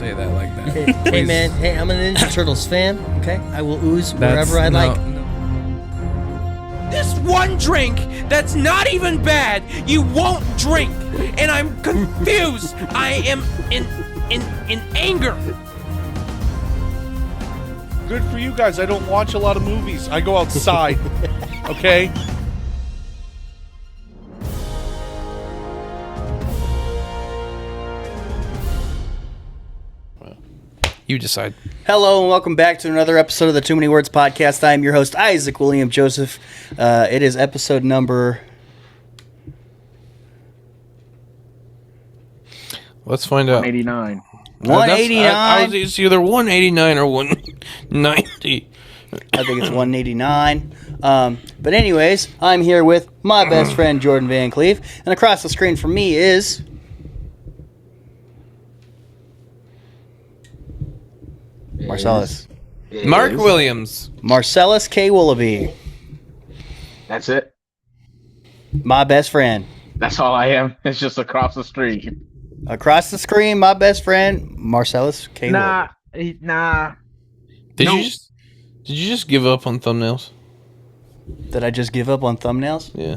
say that like that. Hey, Please. man, hey, I'm a Ninja Turtles fan, okay? I will ooze That's- wherever I no, like. no. This one drink that's not even bad, you won't drink. And I'm confused. I am in anger. Good for you guys. I don't watch a lot of movies. I go outside. Okay? You decide. Hello and welcome back to another episode of the Too Many Words podcast. I am your host, Isaac William Joseph. It is episode number... Let's find out. 89. 189. It's either 189 or 190. I think it's 189. But anyways, I'm here with my best friend, Jordan Van Cleve. And across the screen from me is... Marcellus. Mark Williams. Marcellus K. Willoughby. That's it. My best friend. That's all I am. It's just across the street. Across the screen, my best friend, Marcellus K. Willoughby. Nah. Did Nope. you just give up on thumbnails? Did I just give up on thumbnails? Yeah.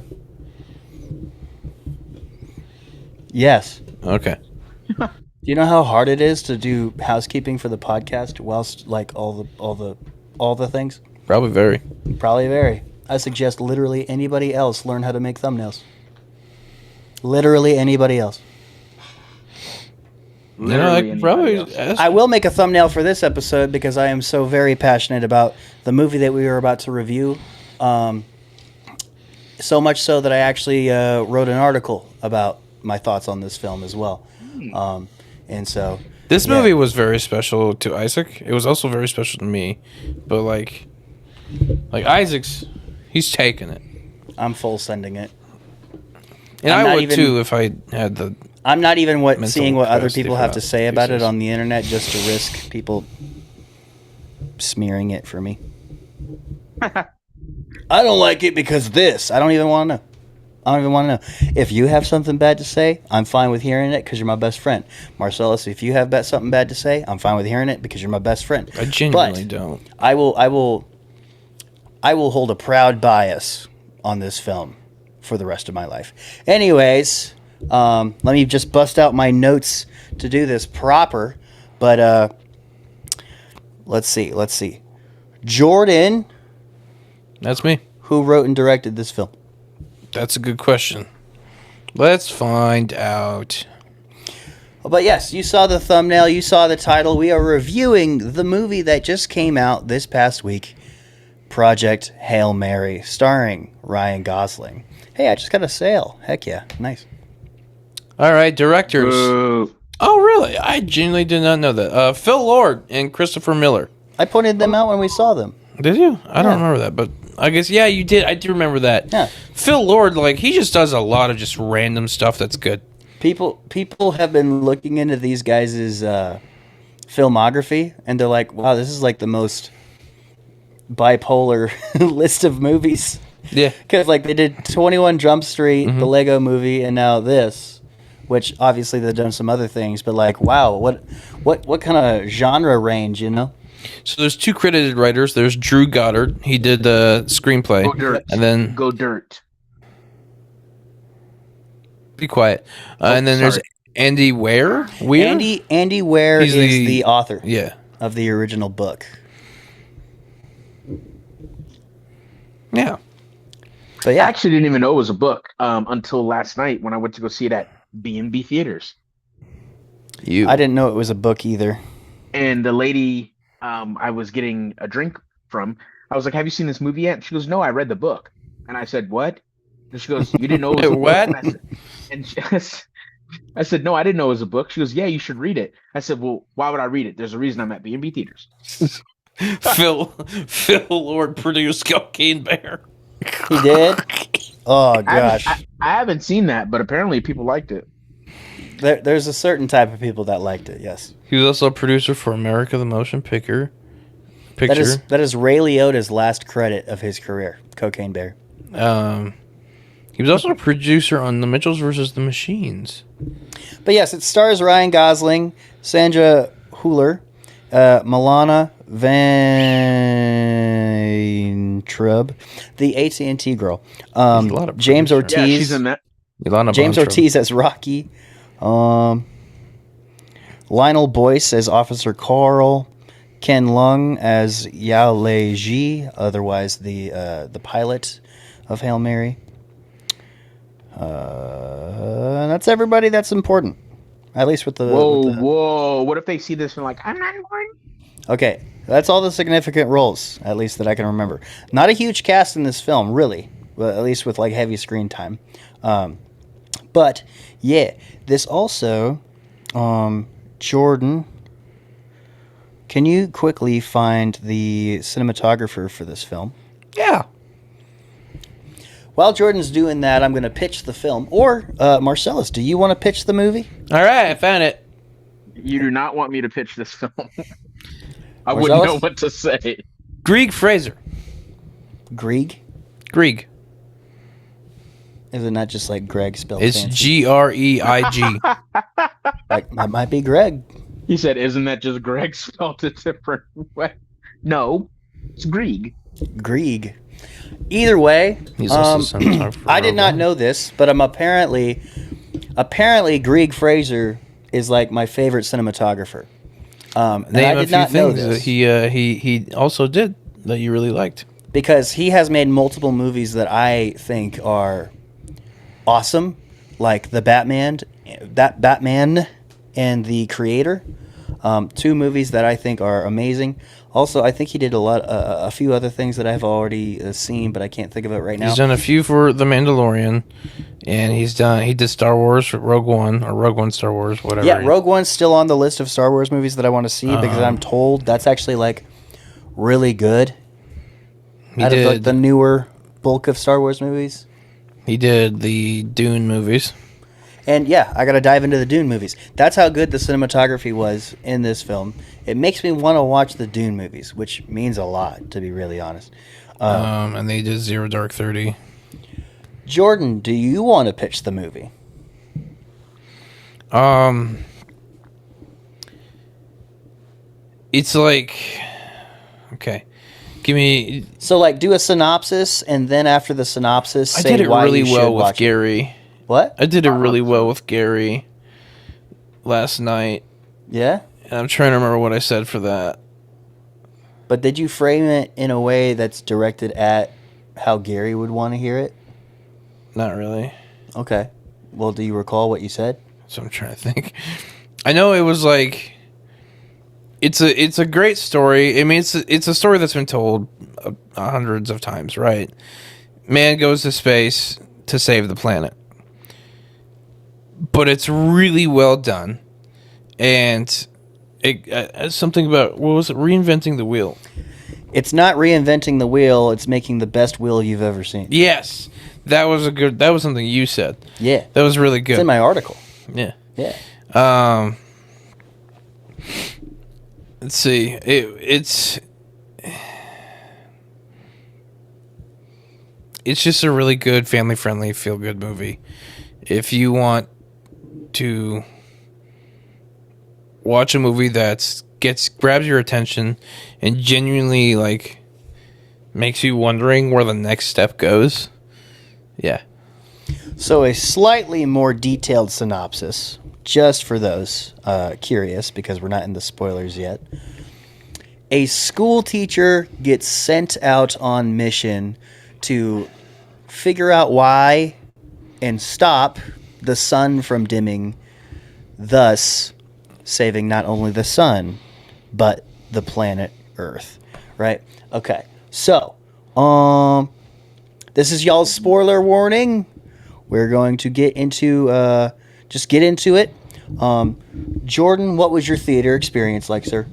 Yes. Okay. Do you know how hard it is to do housekeeping for the podcast whilst like all the things? Probably very. Probably very. I suggest literally anybody else learn how to make thumbnails. Literally anybody else. You know, I Literally could probably anybody ask. I will make a thumbnail for this episode because I am so very passionate about the movie that we were about to review. So much so that I actually wrote an article about my thoughts on this film as well. And so This yeah. movie was very special to Isaac. It was also very special to me. But like Isaac's, he's taking it. I'm full sending it. And I'm I not would even- too if I had the. I'm not even Mental seeing what other capacity people for have that to say about it pieces. on the internet just to risk people smearing it for me. I don't like it because this. I don't even want to know. I don't even want to know. If you have something bad to say, I'm fine with hearing it because you're my best friend. Marcellus, if you have something bad to say, I'm fine with hearing it because you're my best friend. I genuinely But don't. I will hold a proud bias on this film for the rest of my life. Anyways, let me just bust out my notes to do this proper. But let's see. Jordan, That's me. who wrote and directed this film? That's a good question. Let's find out. But yes, you saw the thumbnail, you saw the title. We are reviewing the movie that just came out this past week, Project Hail Mary, starring Ryan Gosling. Hey, I just got a sale. Heck yeah, nice. All right, directors. Boo. Oh, really? I genuinely did not know that. Phil Lord and Christopher Miller. I pointed them out when we saw them. Did you? I don't Yeah. remember that, but I guess, yeah, you did. I do remember that. Yeah. Phil Lord, like, he just does a lot of just random stuff that's good. People have been looking into these guys' filmography, and they're like, wow, this is like the most bipolar list of movies. Yeah. Because like they did 21 Jump Street, the Lego movie, and now this, which obviously they've done some other things, but like, wow, what kind of genre range, you know? So there's two credited writers. There's Drew Goddard. He did the screenplay. Go dirt. And then... Go dirt. Be quiet. And then there's sorry. Andy Weir. Weir? Andy Ware He's is the- the author Yeah. of the original book. Yeah. But I yeah, actually didn't even know it was a book until last night when I went to go see it at B&B Theaters. You. I didn't know it was a book either. And the lady I was getting a drink from, I was like, have you seen this movie yet? She goes, no, I read the book. And I said, what? And she goes, you didn't know it was a What? book? I said, no, I didn't know it was a book. She goes, yeah, you should read it. I said, well, why would I read it? There's a reason I'm at B&B Theaters. Phil Lord produced Cocaine Bear. He did? Oh, gosh. I haven't seen that, but apparently people liked it. There's a certain type of people that liked it, yes. He was also a producer for America the Motion Picture. That is Ray Liotta's last credit of his career, Cocaine Bear. He was also a producer on The Mitchells versus the Machines. But yes, it stars Ryan Gosling, Sandra Huller, Milana Vaintrub, the AT&T girl, a lot of James British Ortiz, Yeah, she's in that. Ilana James Bontrobe. Ortiz as Rocky, Lionel Boyce as Officer Carl, Ken Lung as Yao Lei Ji, otherwise the pilot of Hail Mary. And that's everybody that's important, at least with the. Whoa! What if they see this and like, I'm not important? Okay, that's all the significant roles, at least that I can remember. Not a huge cast in this film, really. Well, at least with like heavy screen time. But yeah, this also, Jordan. Can you quickly find the cinematographer for this film? Yeah. While Jordan's doing that, I'm going to pitch the film. Or Marcellus, do you want to pitch the movie? All right, I found it. You do not want me to pitch this film. I Marcellus? wouldn't know what to say. Grieg Fraser. Grieg? Grieg. Is it not just like Greg spelled It's fancy? Greig. Like, that might be Greg. He said, "Isn't that just Greg spelled a different way?" No, it's Grieg. Grieg. Either way, He's also the cinematographer for I did not Rogue know this, but I'm apparently Grieg Fraser is like my favorite cinematographer. And Name I a did few not know things that this he also did that you really liked. because he has made multiple movies that I think are awesome, like the Batman and The Creator. Two movies that I think are amazing. Also, I think he did a few other things that I've already seen, but I can't think of it right now. He's done a few for The Mandalorian, and he did Star Wars, Rogue One, Star Wars, whatever. Yeah, Rogue One's still on the list of Star Wars movies that I want to see because I'm told that's actually like really good. He Out of did. the newer bulk of Star Wars movies. He did the Dune movies. And yeah, I got to dive into the Dune movies. That's how good the cinematography was in this film. It makes me want to watch the Dune movies, which means a lot, to be really honest. And they did Zero Dark 30. Jordan, do you want to pitch the movie? It's like, okay, give me. So, like, do a synopsis, and then after the synopsis, I say did it why really you should well with watch it. Gary. What? I did it really well with Gary last night, Yeah? and I'm trying to remember what I said for that. But did you frame it in a way that's directed at how Gary would want to hear it? Not really. Okay. Well, do you recall what you said? So I'm trying to think. I know it was like it's a great story. I mean, it's a story that's been told hundreds of times, right? Man goes to space to save the planet, but it's really well done, and something about what was it? Reinventing the wheel. It's not reinventing the wheel, it's making the best wheel you've ever seen. Yes, that was something you said. Yeah. That was really good. It's in my article. Yeah. Yeah. Let's see. It's just a really good, family-friendly, feel-good movie. If you want to watch a movie that grabs your attention and genuinely like makes you wondering where the next step goes, yeah. So a slightly more detailed synopsis, just for those curious, because we're not in the spoilers yet. A school teacher gets sent out on mission to figure out why and stop the sun from dimming, thus saving not only the sun, but the planet Earth. Right? Okay. So, this is y'all's spoiler warning. We're going to get into, just get into it. Jordan, what was your theater experience like, sir?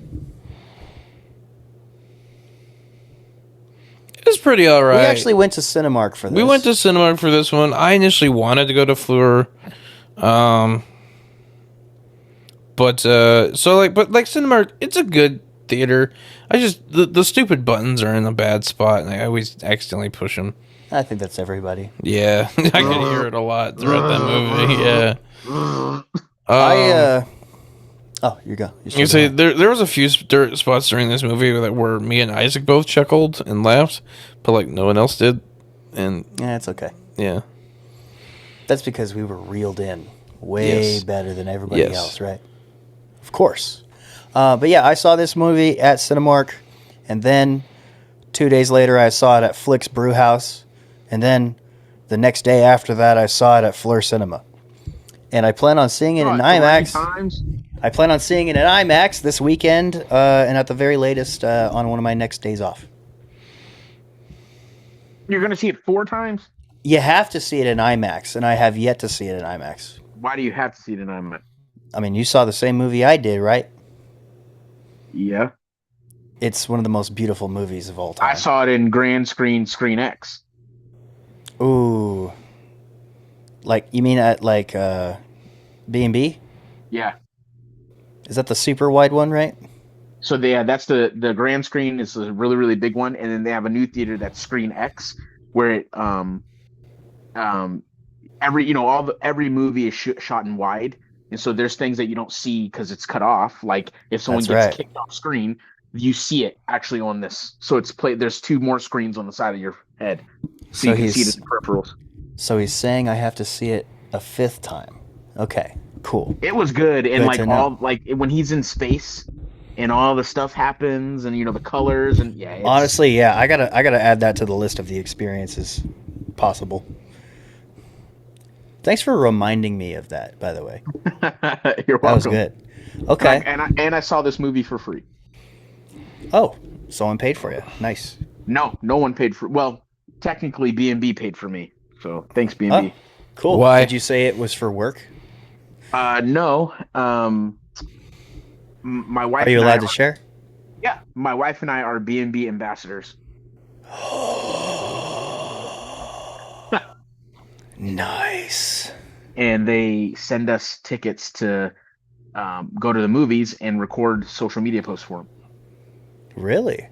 It was pretty all right. We actually went to Cinemark for this. We went to Cinemark for this one. I initially wanted to go to Fleur, but Cinemark, it's a good theater. I just the stupid buttons are in a bad spot, and I always accidentally push them. I think that's everybody. Yeah, I could hear it a lot throughout that movie. Yeah, Oh, you go. You say there was a few spots during this movie that where me and Isaac both chuckled and laughed, but like no one else did. And Yeah, it's okay. yeah, That's because we were reeled in way Yes. better than everybody Yes. else, right? Of course. But yeah, I saw this movie at Cinemark, and then 2 days later, I saw it at Flicks Brew House, and then the next day after that, I saw it at Fleur Cinema. And I plan on seeing it in IMAX. Times. I plan on seeing it in IMAX this weekend, and at the very latest on one of my next days off. You're gonna see it 4 times. You have to see it in IMAX, and I have yet to see it in IMAX. Why do you have to see it in IMAX? I mean, you saw the same movie I did, right? Yeah, It's one of the most beautiful movies of all time. I saw it in Grand Screen Screen X. Ooh. Like, you mean at, like, B&B? Yeah. Is that the super wide one, right? So that's the grand screen is a really really big one, and then they have a new theater that's Screen X, where it every movie is shot in wide, and so there's things that you don't see because it's cut off. Like if someone That's gets right. kicked off screen, you see it actually on this. So it's played. There's 2 more screens on the side of your head, so you can see it in the peripherals. So he's saying I have to see it a 5th time. Okay, cool. It was good, and Good like to know. all like when he's in space, and all the stuff happens, and the colors, and yeah. Honestly, yeah, I gotta add that to the list of the experiences possible. Thanks for reminding me of that, by the way. You're welcome. That was good. Okay. And I saw this movie for free. Oh, someone paid for you. Nice. No one paid for. Well, technically, B&B paid for me. So thanks, B&B. Oh, cool. Why? Did you say it was for work? No. My wife. Are you and I allowed to share? Yeah, my wife and I are B&B ambassadors. Nice. And they send us tickets to go to the movies and record social media posts for them. Really?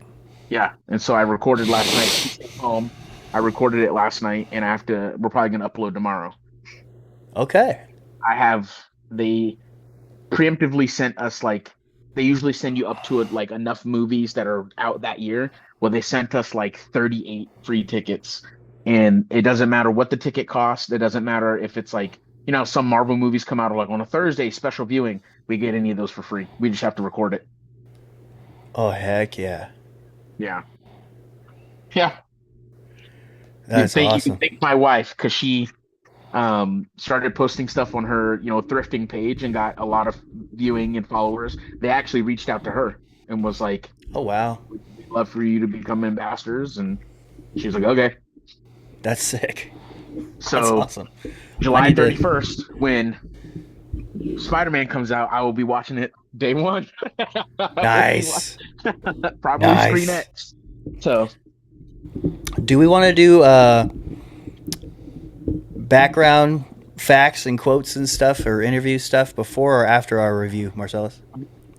Yeah, and so I recorded last night. She stayed home. I recorded it last night, and we're probably gonna upload tomorrow. Okay. They preemptively sent us they usually send you up to like enough movies that are out that year. Well, they sent us like 38 free tickets, and it doesn't matter what the ticket costs. It doesn't matter if it's like some Marvel movies come out like on a Thursday special viewing. We get any of those for free. We just have to record it. Oh, heck yeah. Yeah. Yeah. That's You awesome. can thank my wife because she started posting stuff on her thrifting page and got a lot of viewing and followers. They actually reached out to her and was like, Oh, wow. we'd love for you to become ambassadors, and she was like, okay. That's sick. So That's awesome. July I need to- 31st, when Spider-Man comes out, I will be watching it day one. Nice. Probably Nice. Screen X. So Do we want to do background facts and quotes and stuff or interview stuff before or after our review, Marcellus?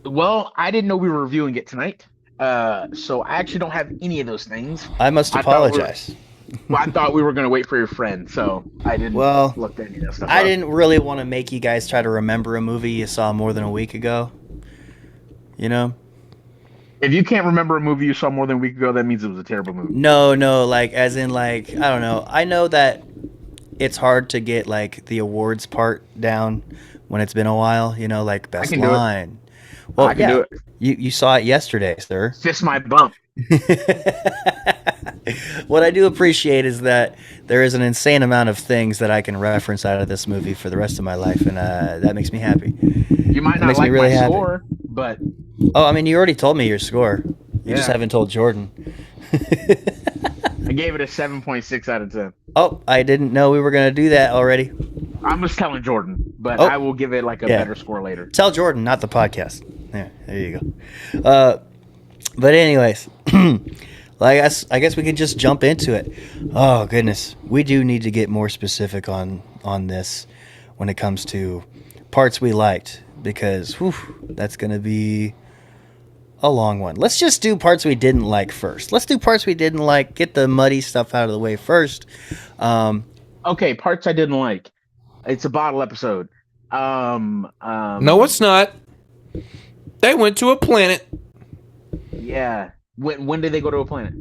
well, I didn't know we were reviewing it tonight. So I actually don't have any of those things. I must I thought apologize. Well, I thought we were going to wait for your friend, so I didn't Well, look at any of that stuff I up. didn't really want to make you guys try to remember a movie you saw more than a week ago. You know? If you can't remember a movie you saw more than a week ago, that means it was a terrible movie. No, like as in like I don't know. I know that it's hard to get like the awards part down when it's been a while, like best can do it. line. Well, I can do it. You saw it yesterday, sir. Fist my bump. What I do appreciate is that there is an insane amount of things that I can reference out of this movie for the rest of my life, and that makes me happy. You might That not makes me like really my happy. score, but Oh, I mean, you already told me your score. You just Yeah. haven't told Jordan. I gave it a 7.6 out of 10. Oh, I didn't know we were going to do that already. I'm just telling Jordan, but Oh. I will give it like a Yeah. better score later. Tell Jordan, not the podcast. There you go. But anyways, I guess we can just jump into it. Oh goodness, we do need to get more specific on this when it comes to parts we liked because that's going to be a long one. Let's just do parts we didn't like first. Let's do parts we didn't like. Get the muddy stuff out of the way first. Okay, parts I didn't like. It's a bottle episode. no, it's not. They went to a planet. Yeah. When did they go to a planet?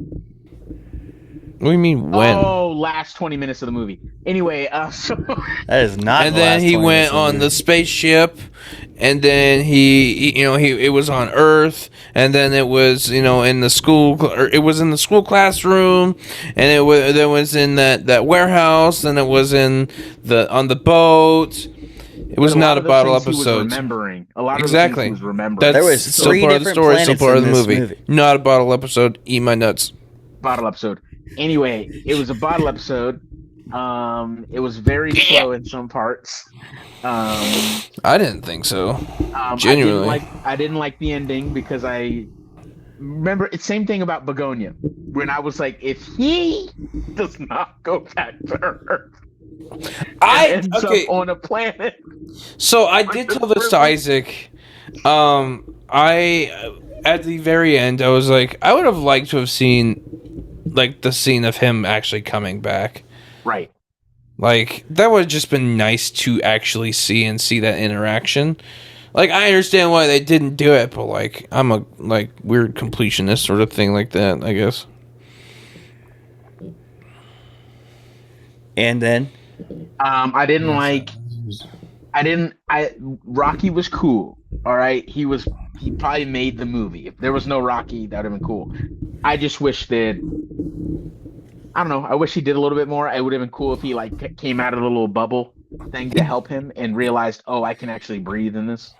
What do you mean when? Oh, last 20 minutes of the movie. Anyway, so That is not. And the then last he 20 went minutes of on movie. the spaceship, and then it was on Earth, and then it was in the school, or it was in the school classroom, and it was in that warehouse, and it was on the boat. It was not a bottle episode. Remembering a lot of Exactly. the things he was remembering. That's There was still three part of the different story, still planets part of in the this movie. movie. Not a bottle episode. Eat my nuts. Bottle episode. Anyway, it was a bottle episode. It was very slow in some parts. I didn't think so. Genuinely. I didn't like the ending because I remember it's same thing about Begonia. When I was like, if he does not go back to Earth, and ends up on a planet. So I did tell this to Isaac. I at the very end, I was like, I would have liked to have seen like the scene of him actually coming back. Right. Like that would have just been nice to actually see that interaction. Like I understand why they didn't do it, but like I'm a weird completionist sort of thing like that, I guess. And then Rocky was cool. All right. He probably made the movie. If there was no Rocky, that would have been cool. I just wish that I don't know. I wish he did a little bit more. It would have been cool if he like came out of the little bubble thing to help him and realized, oh, I can actually breathe in this.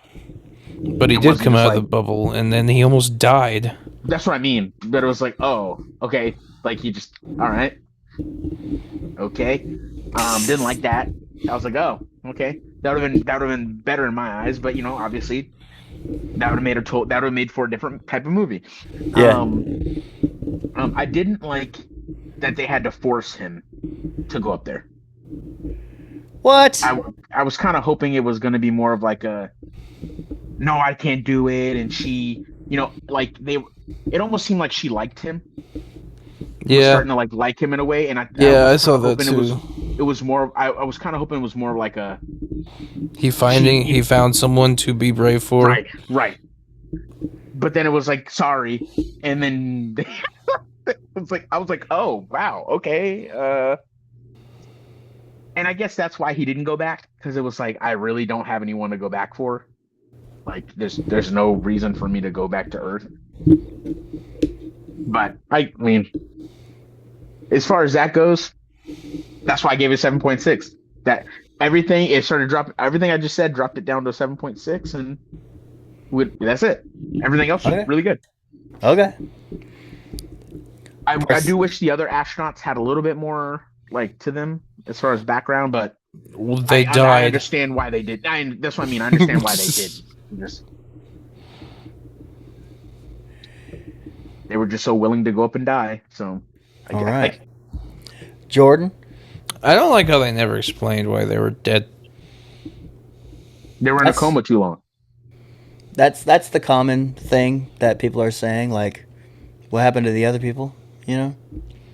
But he did come out of the bubble, and then he almost died. That's what I mean. But it was like, oh, okay. Like he just, all right, okay. Didn't like that. I was like, oh, okay. That would have been better in my eyes. But obviously, that would have made for a different type of movie. Yeah. I didn't like that they had to force him to go up there. What? I was kind of hoping it was going to be more of like a, no, I can't do it, and she, it almost seemed like she liked him. Yeah, starting to like him in a way, and I saw that too. It was more. I was kind of hoping it was more like a. He found someone to be brave for. Right. But then it was like sorry, and then it was like I was like, oh wow, okay. And I guess that's why he didn't go back, because it was like I really don't have anyone to go back for. Like there's no reason for me to go back to Earth. But I mean, as far as that goes, that's why I gave it 7.6. That everything everything I just said dropped it down to 7.6, and that's it. Everything else was really good. Okay. I do wish the other astronauts had a little bit more to them as far as background, but they died. I understand why they did. That's what I mean. I understand why they did. They were just so willing to go up and die. So, all right. Jordan? I don't like how they never explained why they were dead. They were in a coma too long. That's the common thing that people are saying. Like, what happened to the other people?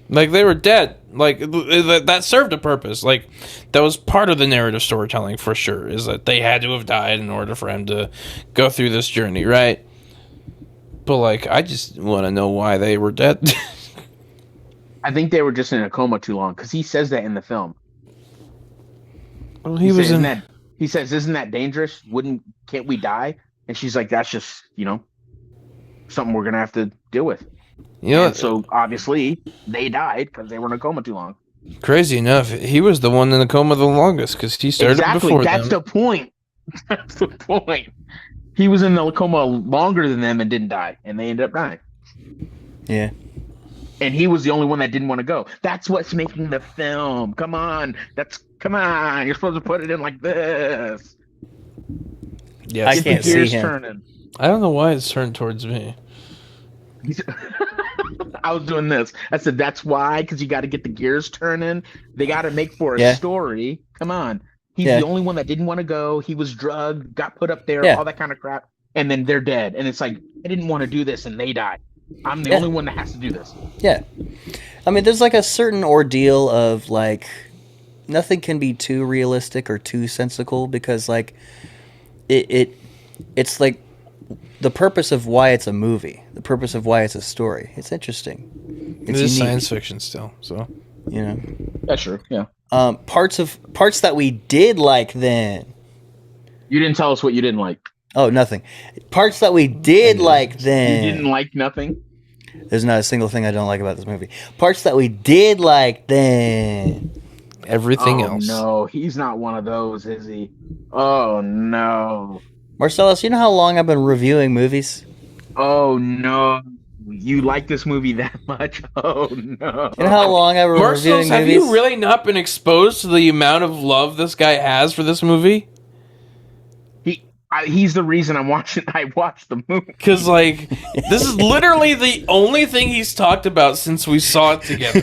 Like they were dead. Like that served a purpose. Like that was part of the narrative storytelling for sure. Is that they had to have died in order for him to go through this journey, right? But I just want to know why they were dead. I think they were just in a coma too long, because he says that in the film. Well, he says, "Isn't that dangerous? Can't we die?" And she's like, "That's just something we're gonna have to deal with." So obviously they died because they were in a coma too long. Crazy enough, he was the one in the coma the longest because he started before them. That's the point. That's the point. He was in the coma longer than them and didn't die, and they ended up dying. Yeah. And he was the only one that didn't want to go. That's what's making the film. Come on. You're supposed to put it in like this. Yeah, I can't see him. Turning. I don't know why it's turned towards me. I was doing this. I said, that's why, because you got to get the gears turning. They got to make for a story. Come on. He's the only one that didn't want to go. He was drugged, got put up there, all that kind of crap. And then they're dead. And it's like, I didn't want to do this, and they died. I'm the only one that has to do this. Yeah. I mean, there's a certain ordeal of nothing can be too realistic or too sensical, because it's like the purpose of why it's a movie, the purpose of why it's a story. It's interesting. It is science fiction still, so you know. That's true. Yeah. Parts that we did like then. You didn't tell us what you didn't like. Oh, nothing. Parts that we did like then. You didn't like nothing. There's not a single thing I don't like about this movie. Parts that we did like then. everything else. No, he's not one of those, is he? Oh no. Marcellus, you know how long I've been reviewing movies? Oh no. You like this movie that much? Oh no. You know how long I've been reviewing Marcellus, have movies? you really not been exposed to the amount of love this guy has for this movie? He's the reason I watched the movie. Because, like, this is literally the only thing he's talked about since we saw it together.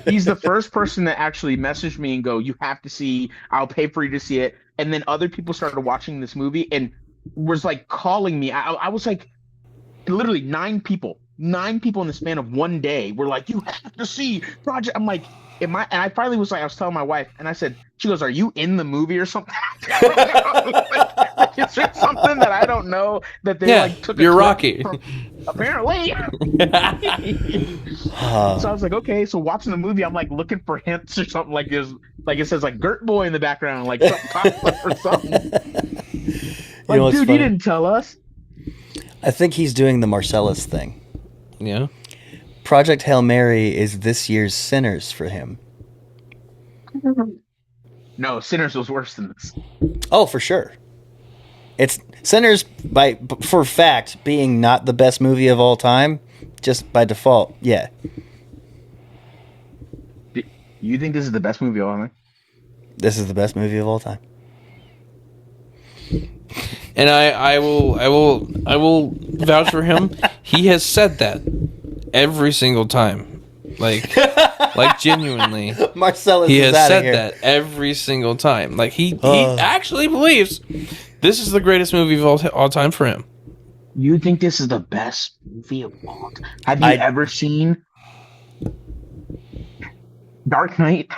He's the first person that actually messaged me and go, "You have to see. I'll pay for you to see it." And then other people started watching this movie and was like calling me. I was like, literally 9 people in the span of one day were like, "You have to see Project." I'm like, "Am I?" And I finally was like, I was telling my wife, and I said, she goes, "Are you in the movie or something?" Is there something that I don't know that they like took? You're Rocky. Apparently. So I was like, okay. So watching the movie, I'm like looking for hints or something like this. Like it says like Gert Boy in the background, like something or something. Like, dude, funny? you didn't tell us. I think he's doing the Marcellus thing. Yeah. Project Hail Mary is this year's Sinners for him. No, Sinners was worse than this. Oh, for sure. It's Sinners for fact being not the best movie of all time, just by default. Yeah. You think this is the best movie of all time? This is the best movie of all time. And I will vouch for him. He has said that every single time. Like genuinely. Marcellus He is has outta said here. that every single time. Like he actually believes this is the greatest movie of all time for him. You think this is the best movie of all time? Have you ever seen Dark Knight?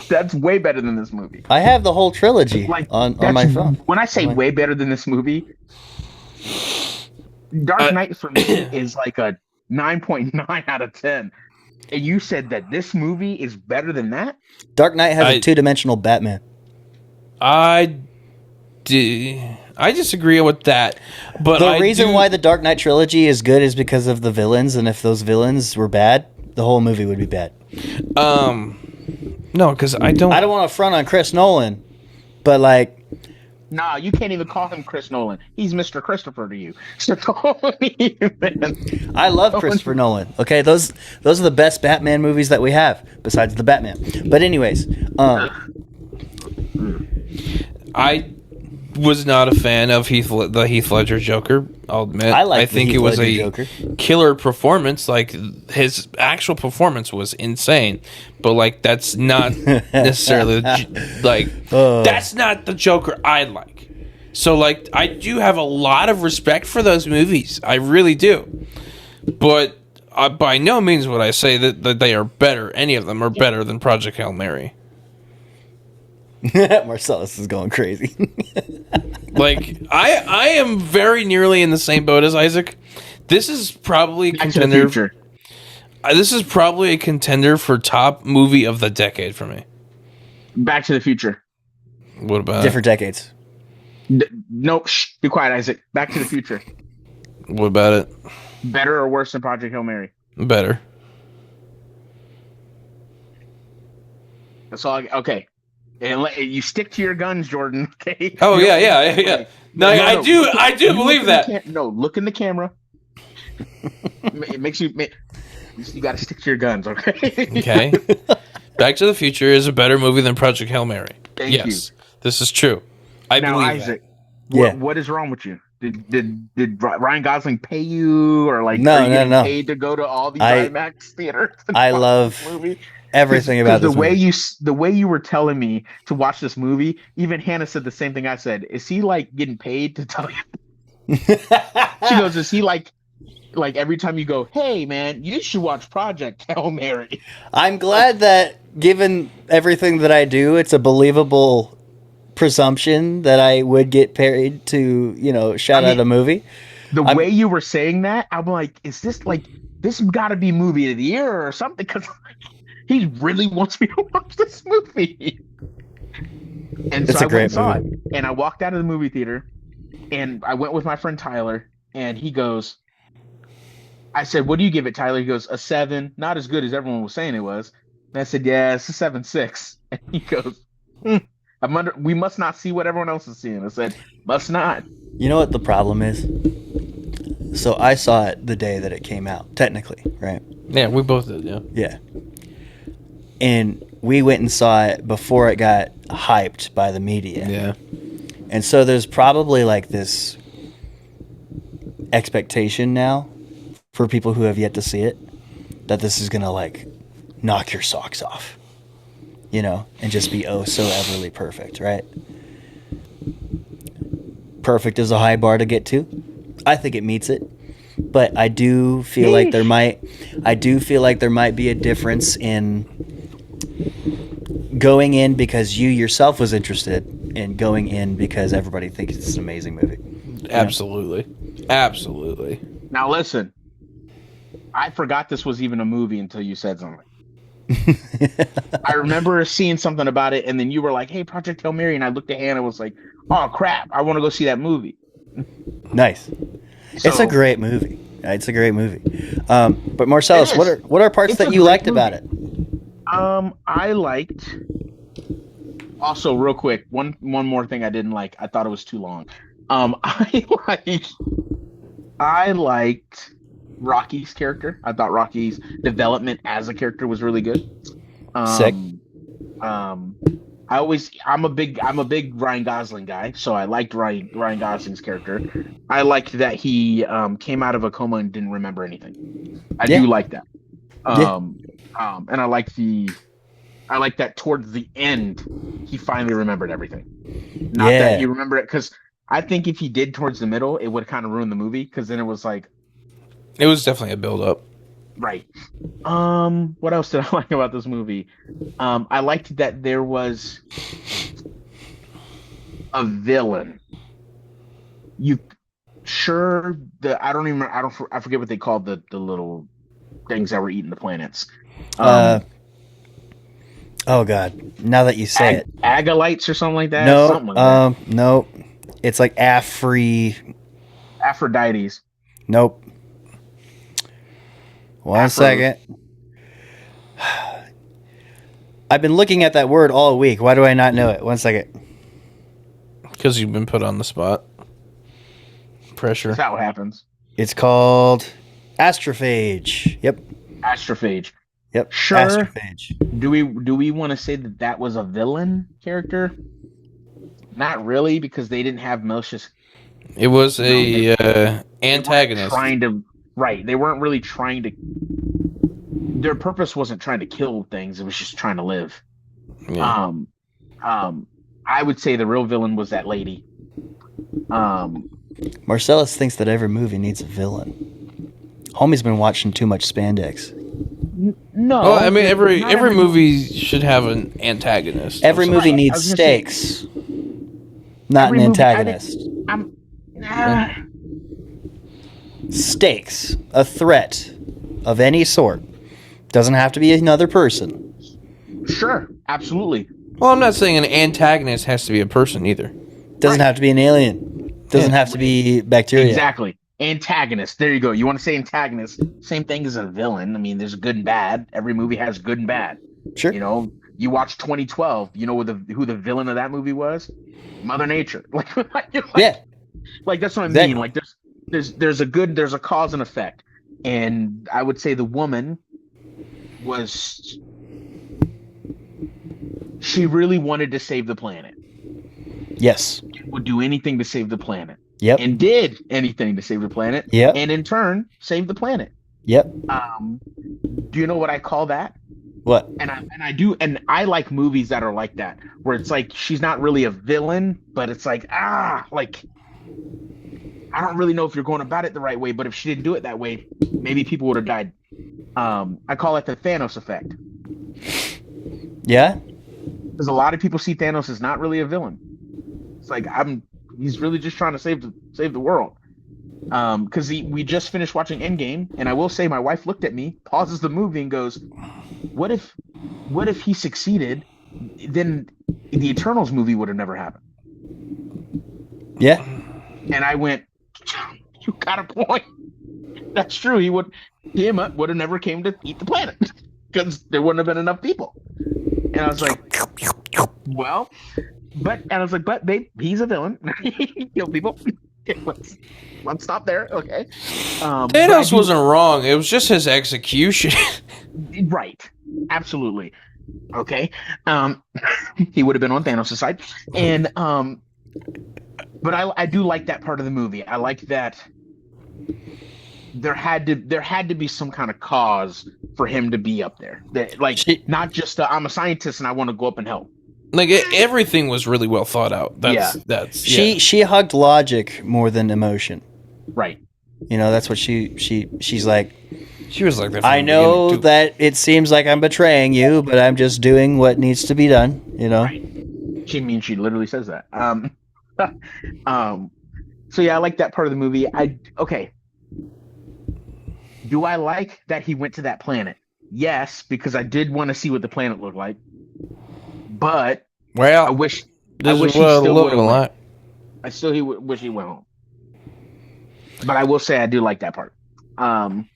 That's way better than this movie. I have the whole trilogy Like on my phone. When I say way better than this movie, Dark Knight for me is like a 9.9 out of 10. And you said that this movie is better than that? Dark Knight has a 2-dimensional Batman. I disagree with that. But The reason why the Dark Knight trilogy is good is because of the villains, and if those villains were bad, the whole movie would be bad. No, because I don't want to front on Chris Nolan, but like, Nah, you can't even call him Chris Nolan. He's Mr. Christopher to you. So don't even. I love Christopher Nolan. Okay, those are the best Batman movies that we have besides the Batman. But anyways, I was not a fan of the Heath Ledger Joker. I'll admit. I think it was a killer performance. Like his actual performance was insane, but like that's not necessarily that's not the Joker I like. So like I do have a lot of respect for those movies. I really do, but by no means would I say that they are better. Any of them are better than Project Hail Mary. Marcellus is going crazy. Like I am very nearly in the same boat as Isaac. This is probably a contender. This is probably a contender for top movie of the decade for me. Back to the Future. What about different decades? Nope. Shh, be quiet, Isaac. Back to the Future. What about it? Better or worse than Project Hail Mary? Better. That's all. Okay. And you stick to your guns, Jordan. Okay. Oh yeah. No, I do believe that. No, look in the camera. It makes you. You got to stick to your guns, okay? Okay. Back to the Future is a better movie than Project Hail Mary. Thank yes, this is true. I believe Isaac, that. What is wrong with you? Did Ryan Gosling pay you, or like no. paid to go to all these IMAX theaters? I love movie? Everything about this movie. The way you were telling me to watch this movie, even Hannah said the same thing I said. Is he like getting paid to tell you? She goes, is he like every time you go, hey man, you should watch Project Hail Mary? I'm glad that given everything that I do, it's a believable presumption that I would get paid to, shout out a movie. The way you were saying that, I'm like, is this like this got to be movie of the year or something? Because he really wants me to watch this movie. And It's so a I went great and saw movie. it, and I walked out of the movie theater, and I went with my friend Tyler, and he goes, I said, "What do you give it, Tyler?" He goes, "A 7, not as good as everyone was saying it was." And I said, "Yeah, it's a 7.6." And he goes, we must not see what everyone else is seeing. I said, "Must not." You know what the problem is? So I saw it the day that it came out, technically, right? Yeah, we both did. Yeah. Yeah. And we went and saw it before it got hyped by the media. Yeah. And so there's probably like this expectation now for people who have yet to see it that this is going to like knock your socks off, and just be oh so everly perfect, right? Perfect is a high bar to get to. I think it meets it. But I do feel like there might be a difference in going in because you yourself was interested and going in because everybody thinks it's an amazing movie. Absolutely. Absolutely. Now listen, I forgot this was even a movie until you said something. I remember seeing something about it, and then you were like, "Hey, Project Hail Mary," and I looked at Hannah and was like, "Oh crap, I want to go see that movie." Nice. It's a great movie. It's a great movie. But Marcellus, what are parts that you liked about it? I liked. Also, real quick, one more thing I didn't like. I thought it was too long. I liked Rocky's character. I thought Rocky's development as a character was really good. Sick. I'm a big Ryan Gosling guy, so I liked Ryan Gosling's character. I liked that he came out of a coma and didn't remember anything. I do like that. And I like that towards the end he finally remembered everything. Not that you remember it, because I think if he did towards the middle, it would kind of ruin the movie, because then it was like, it was definitely a build up. right. What else did I like about this movie? I liked that there was a villain. I forget what they called the little things that were eating the planets. Oh God! Now that you say it, Agalites or something like that. no, Something like that. no, it's like Aphrodites. Nope. One second. I've been looking at that word all week. Why do I not know it? One second. Because you've been put on the spot. Pressure. That's how it happens. It's called astrophage. Yep. Astrophage. Yep. Sure. Astrophage. Do we want to say that was a villain character? Not really, because they didn't have malicious. It was a antagonist. They weren't really trying to. Their purpose wasn't trying to kill things; it was just trying to live. Yeah. I would say the real villain was that lady. Marcellus thinks that every movie needs a villain. Homie's been watching too much spandex. No. Well, I mean, every not movie should have an antagonist. Every movie I needs was gonna say- stakes, not an Every movie- antagonist. Stakes, a threat of any sort. Doesn't have to be another person. Sure, absolutely. Well, I'm not saying an antagonist has to be a person either. Doesn't have to be an alien. Doesn't have to be bacteria. Exactly. Antagonist. There you go. You want to say antagonist? Same thing as a villain. I mean, there's good and bad. Every movie has good and bad. Sure. You know, you watch 2012. You know who the villain of that movie was? Mother Nature. Yeah. Like that's what I Exactly. mean. Like there's a cause and effect, and I would say the woman she really wanted to save the planet. Yes. Would do anything to save the planet. Yep. And did anything to save the planet. Yep. And in turn, save the planet. Yep. Do you know what I call that? What? And I like movies that are like that, where it's like she's not really a villain, but it's like like I don't really know if you're going about it the right way, but if she didn't do it that way, maybe people would have died. I call it the Thanos effect, Yeah. because a lot of people see Thanos as not really a villain. It's like he's really just trying to save the world. Because we just finished watching Endgame, and I will say my wife looked at me, pauses the movie, and goes, "What if he succeeded? Then the Eternals movie would have never happened." Yeah. And I went, "You got a point. That's true. He would have never came to eat the planet because there wouldn't have been enough people." And I was like, "Well, but he's a villain. He killed people. Let's stop there, okay?" Thanos wasn't wrong. It was just his execution. Right. Absolutely. Okay. He would have been on Thanos' side. And but I do like that part of the movie. I like that there had to be some kind of cause for him to be up there. Not just I'm a scientist and I want to go up and help. Like everything was really well thought out. She hugged logic more than emotion. Right. You know, that's what she's like. She was like that. From I the know beginning, too. that it seems like I'm betraying you, but I'm just doing what needs to be done. You know. Right. She literally says that. So yeah, I like that part of the movie. Do I like that he went to that planet? Yes, because I did want to see what the planet looked like. But Well, I wish this he is what still looking would've like. I still wish he went home. But I will say I do like that part. And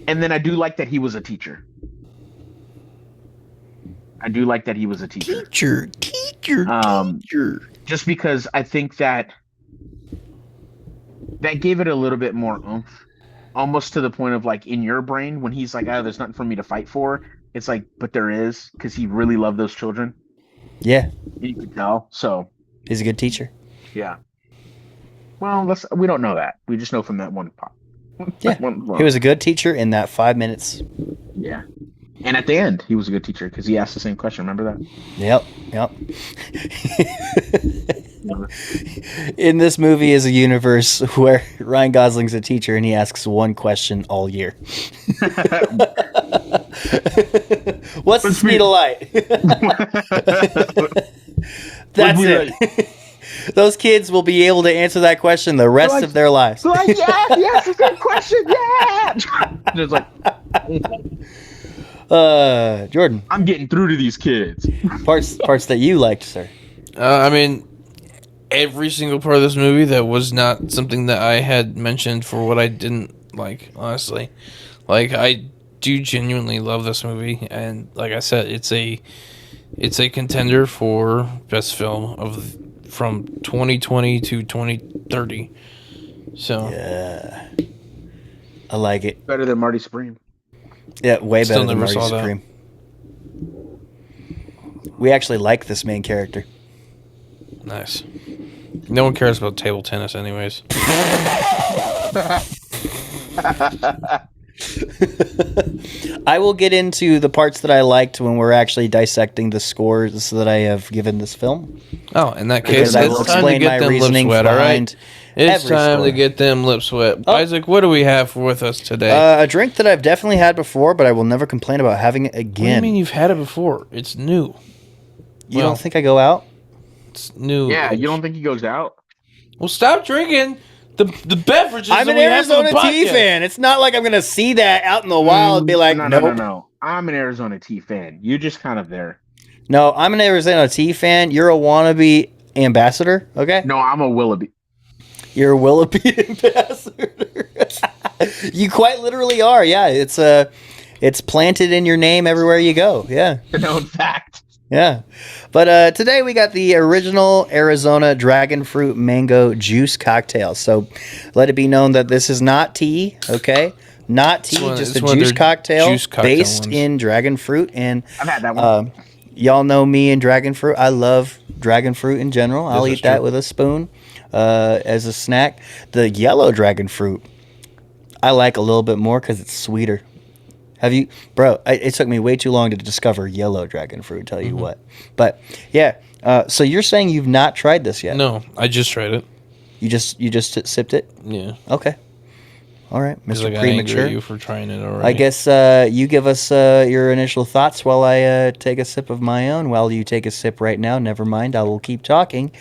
then I do like that he was a teacher. Teacher. Just because I think that gave it a little bit more oomph. Almost to the point of like in your brain when he's like, "Oh, there's nothing for me to fight for." It's like, but there is, because he really loved those children. Yeah, You could tell. So he's a good teacher. yeah. Well, we don't know that. We just know from that one pop. Yeah, he was a good teacher in that 5 minutes. Yeah. And at the end, he was a good teacher because he asked the same question. Remember that? Yep. In this movie is a universe where Ryan Gosling's a teacher and he asks one question all year. What's the speed of light? That's it. Those kids will be able to answer that question the rest of their lives. Yes, it's a good question. Yeah. Just like, Jordan, I'm getting through to these kids. parts that you liked, sir. I mean, every single part of this movie that was not something that I had mentioned for what I didn't like, honestly. Like, I do genuinely love this movie, and like I said, it's a contender for best film from 2020 to 2030. So Yeah, I like it. Better than Marty Supreme. Yeah, way Still better than never Marty saw that. Supreme. We actually like this main character. nice. No one cares about table tennis, anyways. I will get into the parts that I liked when we're actually dissecting the scores that I have given this film. Oh, in that case, Because I it's will time to explain get my them lips reasoning wet, all right? behind It's every time score. to get them lips wet. Oh. Isaac, what do we have with us today? A drink that I've definitely had before, but I will never complain about having it What do you again. mean you've had it before? It's new. You Well, don't think I go out? It's new. Yeah, you don't think he goes out? Well, stop drinking the beverages. I'm that an we have for the Arizona T podcast. fan. It's not like I'm going to see that out in the wild and be like, no, nope. no. I'm an Arizona T fan. You're just kind of there. No, I'm an Arizona T fan. You're a wannabe ambassador, okay? No, I'm a Willoughby. You're a Willoughby ambassador. You quite literally are. Yeah, it's planted in your name everywhere you go. Yeah. Known fact. Yeah. But today we got the original Arizona dragon fruit mango juice cocktail. So let it be known that this is not tea, okay? Not tea, just a it's one of juice their cocktail juice cocktail based ones. in dragon fruit. And I've had that one. y'all know me and dragon fruit. I love dragon fruit in general. I'll This is eat that true. with a spoon as a snack. The yellow dragon fruit, I like a little bit more because it's sweeter. Have you, bro? It took me way too long to discover yellow dragon fruit. Tell you what, but yeah. So you're saying you've not tried this yet? No, I just tried it. You just sipped it. Yeah. Okay. All right, Because Mr. I got angry Premature. at you for trying it already. I guess you give us your initial thoughts while I take a sip of my own. While you take a sip right now, never mind. I will keep talking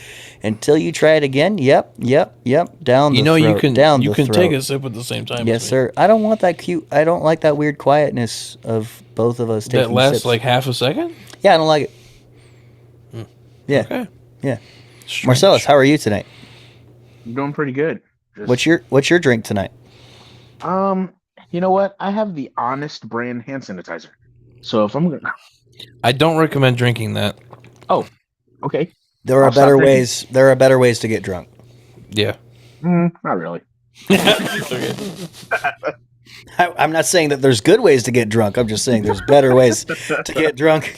until you try it again. Yep. Down the you know throat. you can down you the can throat. take a sip at the same time. Yes, as me. sir. I don't want that cute. I don't like that weird quietness of both of us taking That lasts sips. like half a second. Yeah, I don't like it. Yeah, Okay. yeah. Strange. Marcellus, how are you tonight? I'm doing pretty good. Just, What's your drink tonight? You know what? I have the Honest brand hand sanitizer. So if I'm gonna, I don't recommend drinking that. okay, There are I'll stop better drinking. ways. There are better ways to get drunk. Yeah. not really. Okay. I'm not saying that there's good ways to get drunk. I'm just saying there's better ways to get drunk.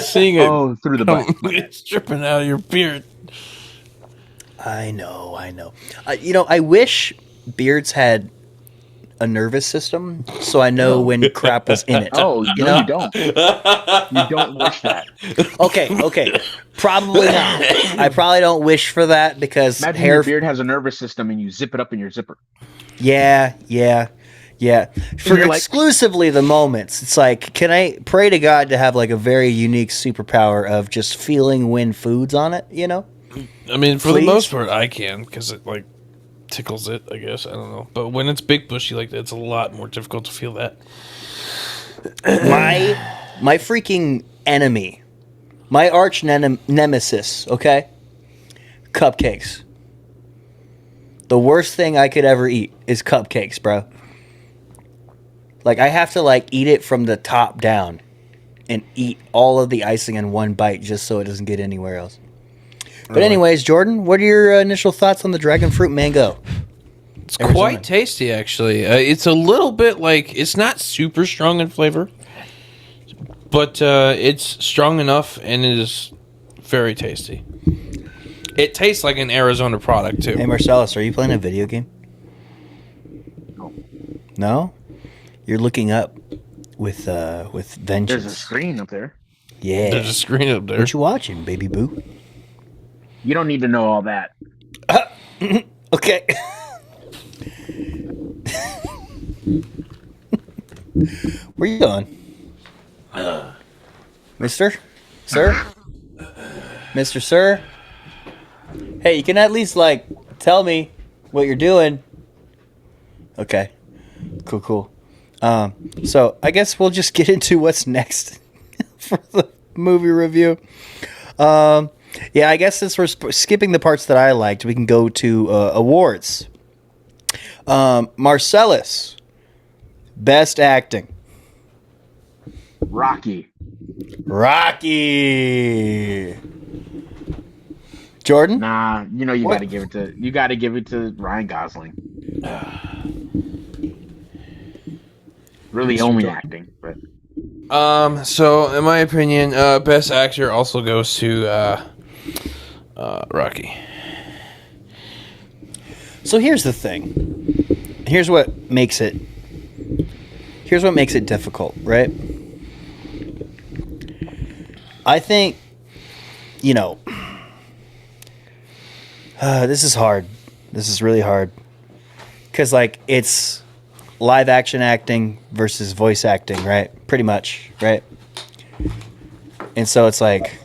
Seeing it Oh, through the butt. it's dripping out of your beard. I know. I wish beards had a nervous system, so I know when crap was in it. Oh, You no, know? you don't. You don't wish that. Okay. Probably not. I probably don't wish for that because Imagine hair. your beard has a nervous system and you zip it up in your zipper. Yeah. For you're like- exclusively the moments, it's like, can I pray to God to have like a very unique superpower of just feeling when food's on it? You know? I mean, for Please? the most part, I can because it like tickles it. I guess I don't know, but when it's big bushy like that, it's a lot more difficult to feel that. My freaking enemy, my arch nemesis. Okay, cupcakes. The worst thing I could ever eat is cupcakes, bro. Like I have to like eat it from the top down, and eat all of the icing in one bite just so it doesn't get anywhere else. But anyways, Jordan, what are your initial thoughts on the dragon fruit mango? It's Arizona. quite tasty, actually. It's a little bit like it's not super strong in flavor, but it's strong enough and it is very tasty. It tastes like an Arizona product too. Hey Marcellus, are you playing a video game? No? You're looking up with vengeance. There's a screen up there. Yeah. There's a screen up there. What you watching, baby boo? You don't need to know all that. Okay. Where you going? Mister? Sir? Mr. Sir? Hey, you can at least, like, tell me what you're doing. Okay. Cool. So, I guess we'll just get into what's next for the movie review. Yeah, I guess since we're skipping the parts that I liked, we can go to awards. Marcellus, best acting. Rocky. Jordan? Nah, you know you What? gotta give it to Ryan Gosling. Really only acting, but So in my opinion, best actor also goes to Rocky. So here's the thing. Here's what makes it difficult, right? I think, this is hard. This is really hard. Because, like, it's live action acting versus voice acting, right? Pretty much, right? And so it's like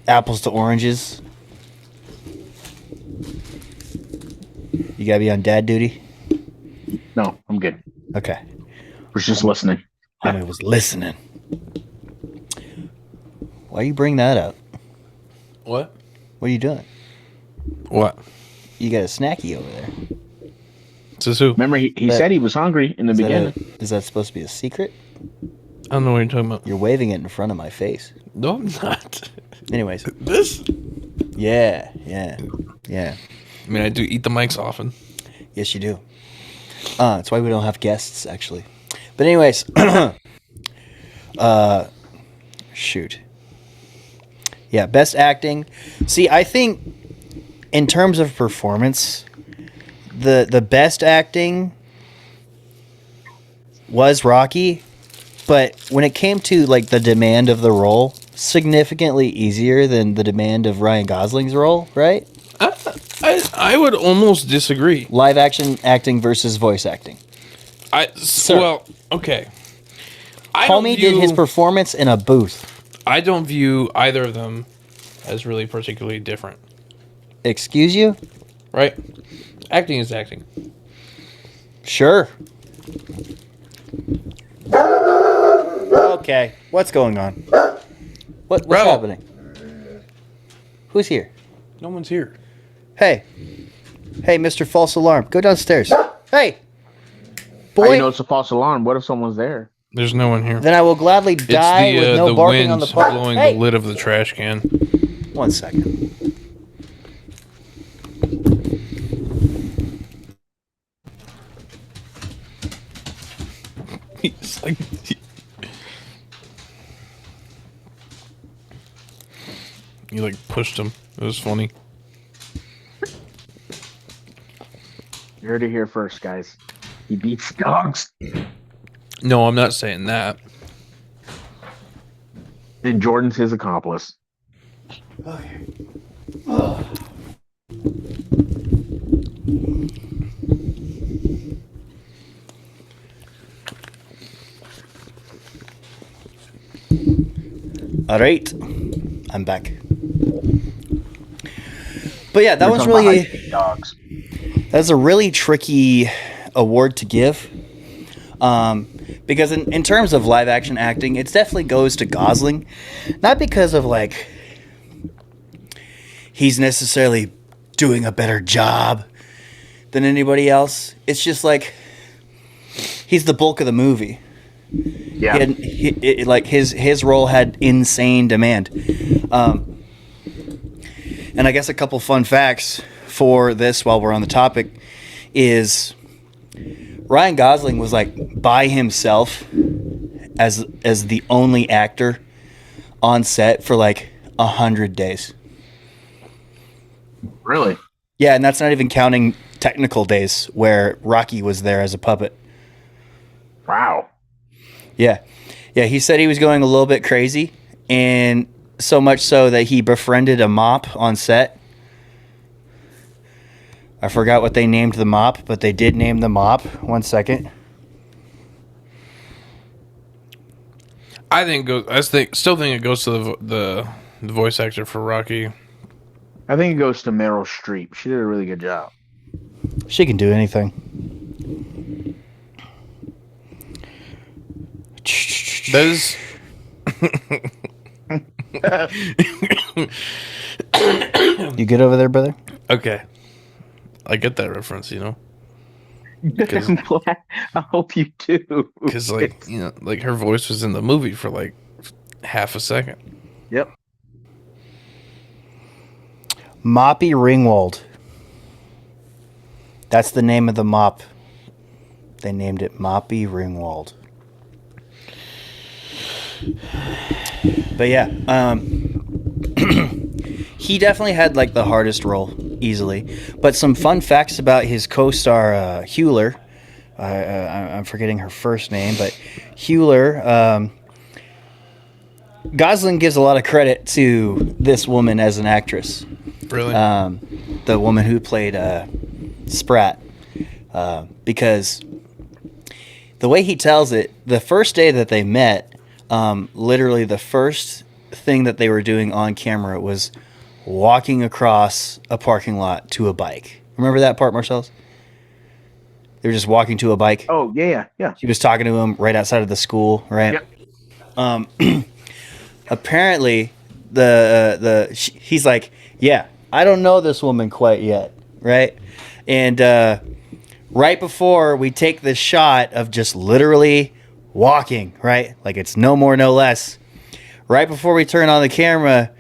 apples to oranges. You gotta be on dad duty? no, I'm good. Okay. We're just listening. I was listening. Why you bring that up? What? What are you doing? What? You got a snacky over there. Says who? Remember, he That- said he was hungry in the beginning. Is that supposed to be a secret? I don't know what you're talking about. You're waving it in front of my face. No, I'm not. Anyways, This? yeah. I mean, I do eat the mics often. Yes, you do. That's why we don't have guests, actually. But anyways, shoot. Yeah, best acting. See, I think in terms of performance, the best acting was Rocky, but when it came to like the demand of the role, significantly easier than the demand of Ryan Gosling's role, right? I I would almost disagree. Live action acting versus voice acting. Well, okay. I don't Homie did his view- performance in a booth. I don't view either of them as really particularly different. Excuse you? Right? Acting is acting. Sure. Okay, what's going on? What's Rebel. happening? Who's here? No one's here. Hey, Mr. False Alarm, go downstairs. Hey, How you boy. know it's a false alarm? What if someone's there? There's no one here. Then I will gladly die It's with no the barking on the wind park. blowing Hey, the lid of the trash can. 1 second. It's like you like pushed him. It was funny. You heard it here first, guys. He beats dogs. No, I'm not saying that. And Jordan's his accomplice. All right, I'm back. But yeah, that We're was talking about really high-speed dogs. that's a really tricky award to give. Because in terms of live action acting, it definitely goes to Gosling. Not because of like he's necessarily doing a better job than anybody else. It's just like he's the bulk of the movie. Yeah. Like his role had insane demand. And I guess a couple fun facts for this while we're on the topic is Ryan Gosling was like by himself as the only actor on set for like 100 days. Really? Yeah, and that's not even counting technical days where Rocky was there as a puppet. Wow. Yeah. Yeah, he said he was going a little bit crazy, and so much so that he befriended a mop on set. I forgot what they named the mop, but they did name the mop. 1 second. Still think it goes to the voice actor for Rocky. I think it goes to Meryl Streep. She did a really good job. She can do anything. That is. You good over there, brother? Okay. I get that reference, you know? I'm glad. I hope you do. Because, like, you know, like her voice was in the movie for like half a second. Yep. Moppy Ringwald. That's the name of the mop. They named it Moppy Ringwald. But yeah, he definitely had like the hardest role easily. But some fun facts about his co-star Hewler. I'm forgetting her first name, but Hewler. Gosling gives a lot of credit to this woman as an actress. Really? The woman who played Spratt, because the way he tells it, the first day that they met, literally the first thing that they were doing on camera was walking across a parking lot to a bike. Remember that part, Marcellus? They were just walking to a bike. Oh, yeah. She was talking to him right outside of the school, right? Yep. Apparently, he's like, yeah, I don't know this woman quite yet, right? And right before we take this shot of just literally walking, right? Like it's no more, no less. Right before we turn on the camera,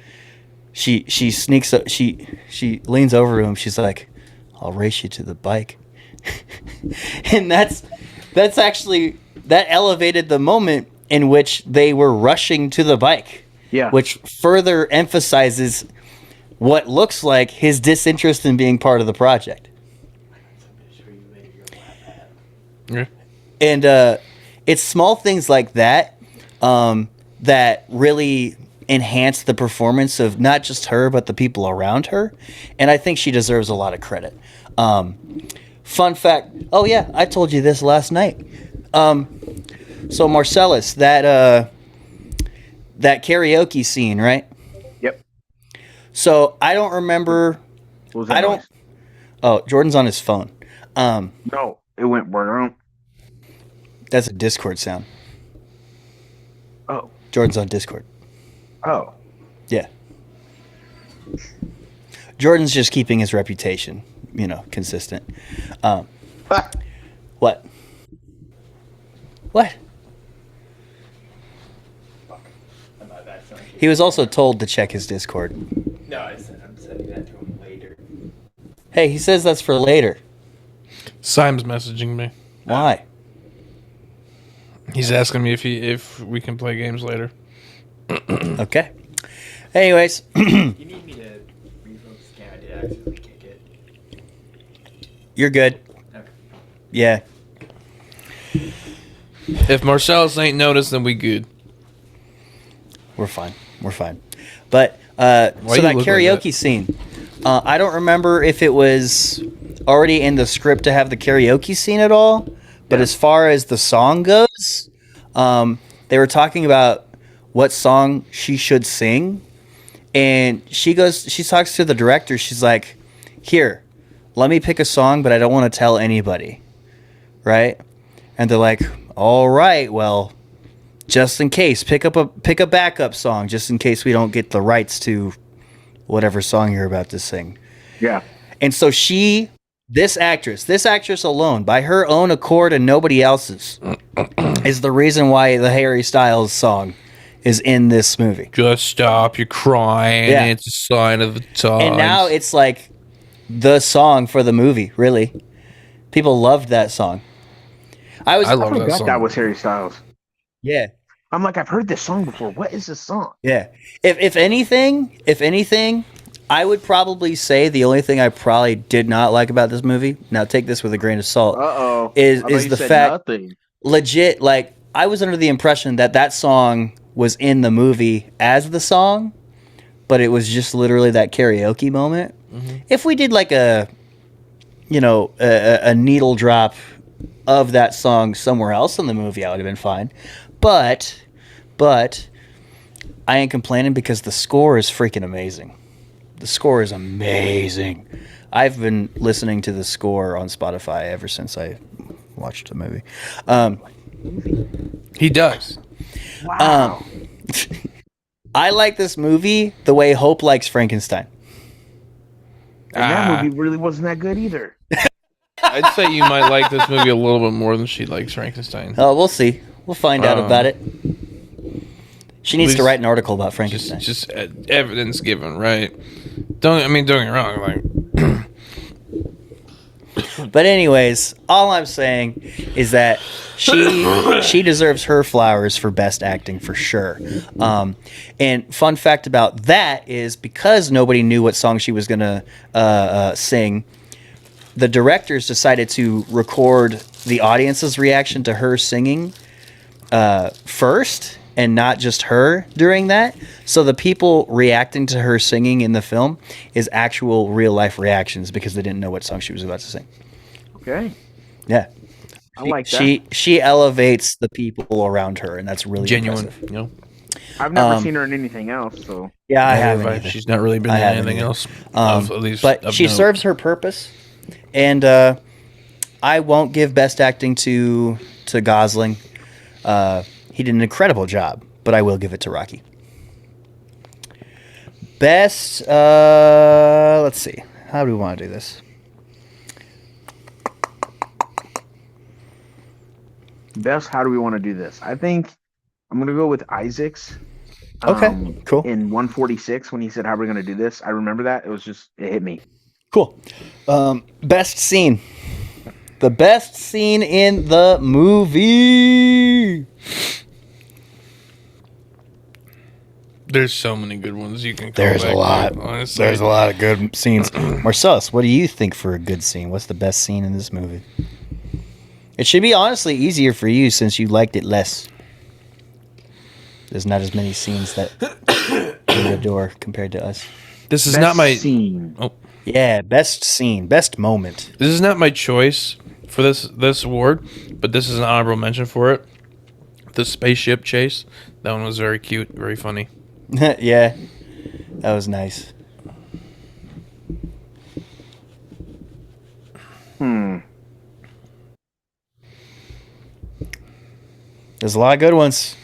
she sneaks up, she leans over to him. She's like, "I'll race you to the bike," and that's actually that elevated the moment in which they were rushing to the bike. Yeah. Which further emphasizes what looks like his disinterest in being part of the project. Yeah. And it's small things like that that really enhanced the performance of not just her but the people around her, and I think she deserves a lot of credit. Fun fact. Oh yeah, I told you this last night. So Marcellus, that karaoke scene, right? Yep. So I don't remember. What was that noise? Oh, Jordan's on his phone. No, it went wrong. That's a Discord sound. Oh. Jordan's on Discord. Oh. Yeah. Jordan's just keeping his reputation, consistent. What? What? He was also told to check his Discord. No, I'm sending that to him later. Hey, he says that's for later. Simon's messaging me. Why? He's asking me if we can play games later. Okay. Anyways, You need me to revoke the scan. I did accidentally kick it. you're good. Okay. Yeah. If Marcellus ain't noticed, then we good. We're fine. But Why so you that look like karaoke that? scene, I don't remember if it was already in the script to have the karaoke scene at all. But as far as the song goes, they were talking about what song she should sing, and she talks to the director. She's like, "Here, let me pick a song, but I don't want to tell anybody." Right? And they're like, "All right, well, just in case, pick a backup song, just in case we don't get the rights to whatever song you're about to sing." Yeah. And so this actress alone, by her own accord and nobody else's, is the reason why the Harry Styles song is in this movie. Just stop your crying. Yeah. It's a sign of the times. And now it's like the song for the movie, really. People loved that song. I I love I that forgot song. that was Harry Styles. Yeah. I'm like, I've heard this song before. What is this song? Yeah. If anything, I would probably say the only thing I probably did not like about this movie, now take this with a grain of salt, Uh-oh. is I thought you the said fact nothing. legit, like, I was under the impression that song was in the movie as the song, but it was just literally that karaoke moment. If we did like a needle drop of that song somewhere else in the movie, I would have been fine. But I ain't complaining because the score is freaking amazing. The score is amazing. I've been listening to the score on Spotify ever since I watched the movie. He does. Wow. I like this movie the way Hope likes Frankenstein. and that movie really wasn't that good either. I'd say you might like this movie a little bit more than she likes Frankenstein. Oh, we'll see. We'll find out about it. She needs to least- write an article about Frankenstein. Just evidence given, right? Don't get me wrong. Like, But anyways, all I'm saying is that she deserves her flowers for best acting for sure. And fun fact about that is because nobody knew what song she was gonna sing, the directors decided to record the audience's reaction to her singing first, and not just her during that. So the people reacting to her singing in the film is actual real life reactions because they didn't know what song she was about to sing. Okay. Yeah. I like that. She elevates the people around her, and that's really genuine, impressive. you know. I've never seen her in anything else, so Yeah, I Neither haven't. have I. either. She's not really been I in haven't anything either. else. At least, But of she note. serves her purpose, and I won't give best acting to Gosling. He did an incredible job, but I will give it to Rocky. Best, let's see. How do we want to do this? best. How do we want to do this? I think I'm gonna go with Isaac's. Okay, cool. In 146, when he said, "How are we gonna do this?" I remember that. It hit me. Cool. Best scene. The best scene in the movie. Oh, There's so many good ones you can. Call There's a back lot. to, honestly. There's a lot of good scenes. Marcellus, what do you think for a good scene? What's the best scene in this movie? It should be honestly easier for you since you liked it less. There's not as many scenes that in the door compared to us. This is Best not my scene. Yeah, best scene, best moment. this is not my choice for this award, but this is an honorable mention for it. The spaceship chase. That one was very cute, very funny. Yeah, that was nice. There's a lot of good ones.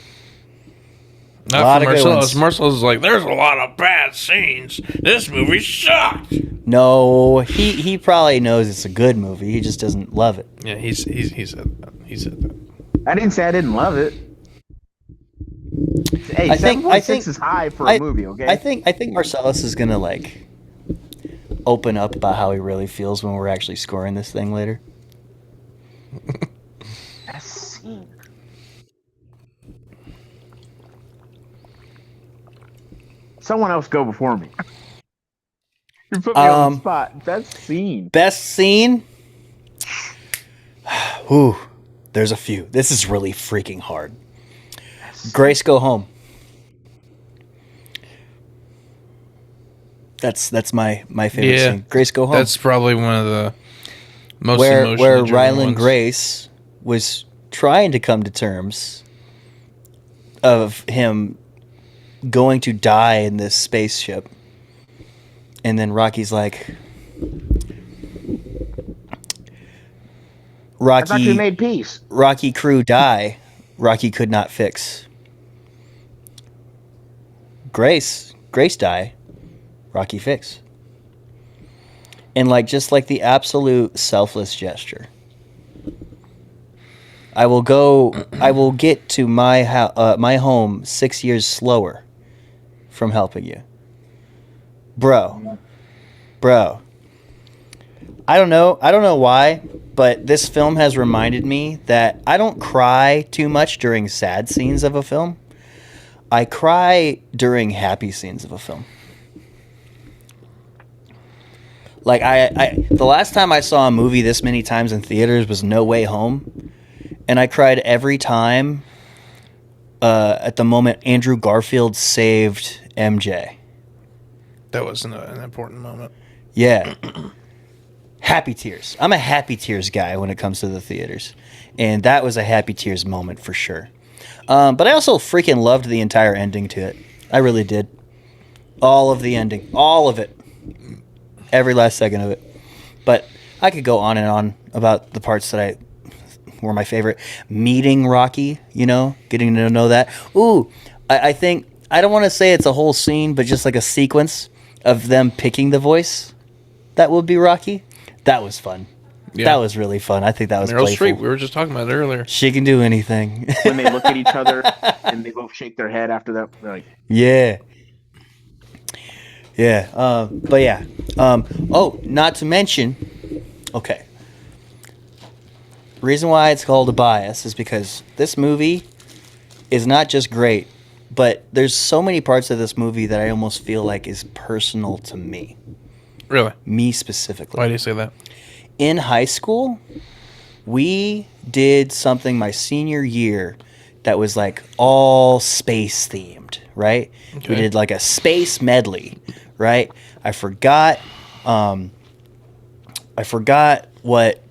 Not lot for of good Marcellus. ones. Marcellus is like, there's a lot of bad scenes. This movie sucked. No, he probably knows it's a good movie. He just doesn't love it. Yeah, he said that. He said that. I didn't say I didn't love it. Hey, I think- 7.6 is high for a movie, okay? I think Marcellus is gonna like open up about how he really feels when we're actually scoring this thing later. Best scene. Someone else go before me. You put me on the spot. Best scene. Best scene? Ooh, there's a few. This is really freaking hard. Grace, go home. That's my favorite Yeah, scene. Grace, go home. That's probably one of the most where emotionally driven Ryland ones. Grace was trying to come to terms of him going to die in this spaceship, and then Rocky's like, I thought you Rocky, made peace. Rocky crew die. Rocky could not fix. Grace die. Rocky fix. And like just like the absolute selfless gesture. I will get to my home 6 years slower from helping you. Bro. I don't know why, but this film has reminded me that I don't cry too much during sad scenes of a film. I cry during happy scenes of a film. Like I the last time I saw a movie this many times in theaters was No Way Home, and I cried every time at the moment Andrew Garfield saved MJ. That was an important moment. Yeah. Happy tears. I'm a happy tears guy when it comes to the theaters. And that was a happy tears moment for sure. But I also freaking loved the entire ending to it. I really did. All of the ending. All of it. Every last second of it. But I could go on and on about the parts that were my favorite. Meeting Rocky, getting to know that. Ooh, I think, I don't want to say it's a whole scene, but just like a sequence of them picking the voice that would be Rocky. That was fun. Yeah. That was really fun. I think that was Meryl playful. Streep. We were just talking about it earlier. She can do anything. When they look at each other and they both shake their head after that. They're like, Yeah. Yeah. But yeah. Not to mention. Okay. Reason why it's called a bias is because this movie is not just great, but there's so many parts of this movie that I almost feel like is personal to me. Really? Me specifically. Why do you say that? In high school, we did something my senior year that was like all space themed, right? Okay. We did like a space medley, right? I forgot what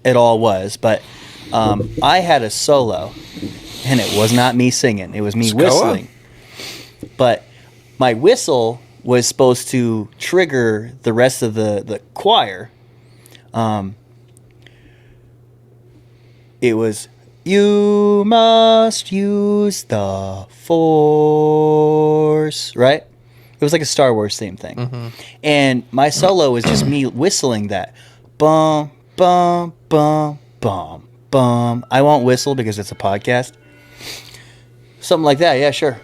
it all was, but I had a solo, and it was not me singing; it was me Scoa? whistling. But my whistle was supposed to trigger the rest of the choir. It was, you must use the force, right? It was like a Star Wars theme thing. Mm-hmm. And my solo was just me whistling that. Bum, bum, bum, bum, bum. I won't whistle because it's a podcast. Something like that, yeah, sure.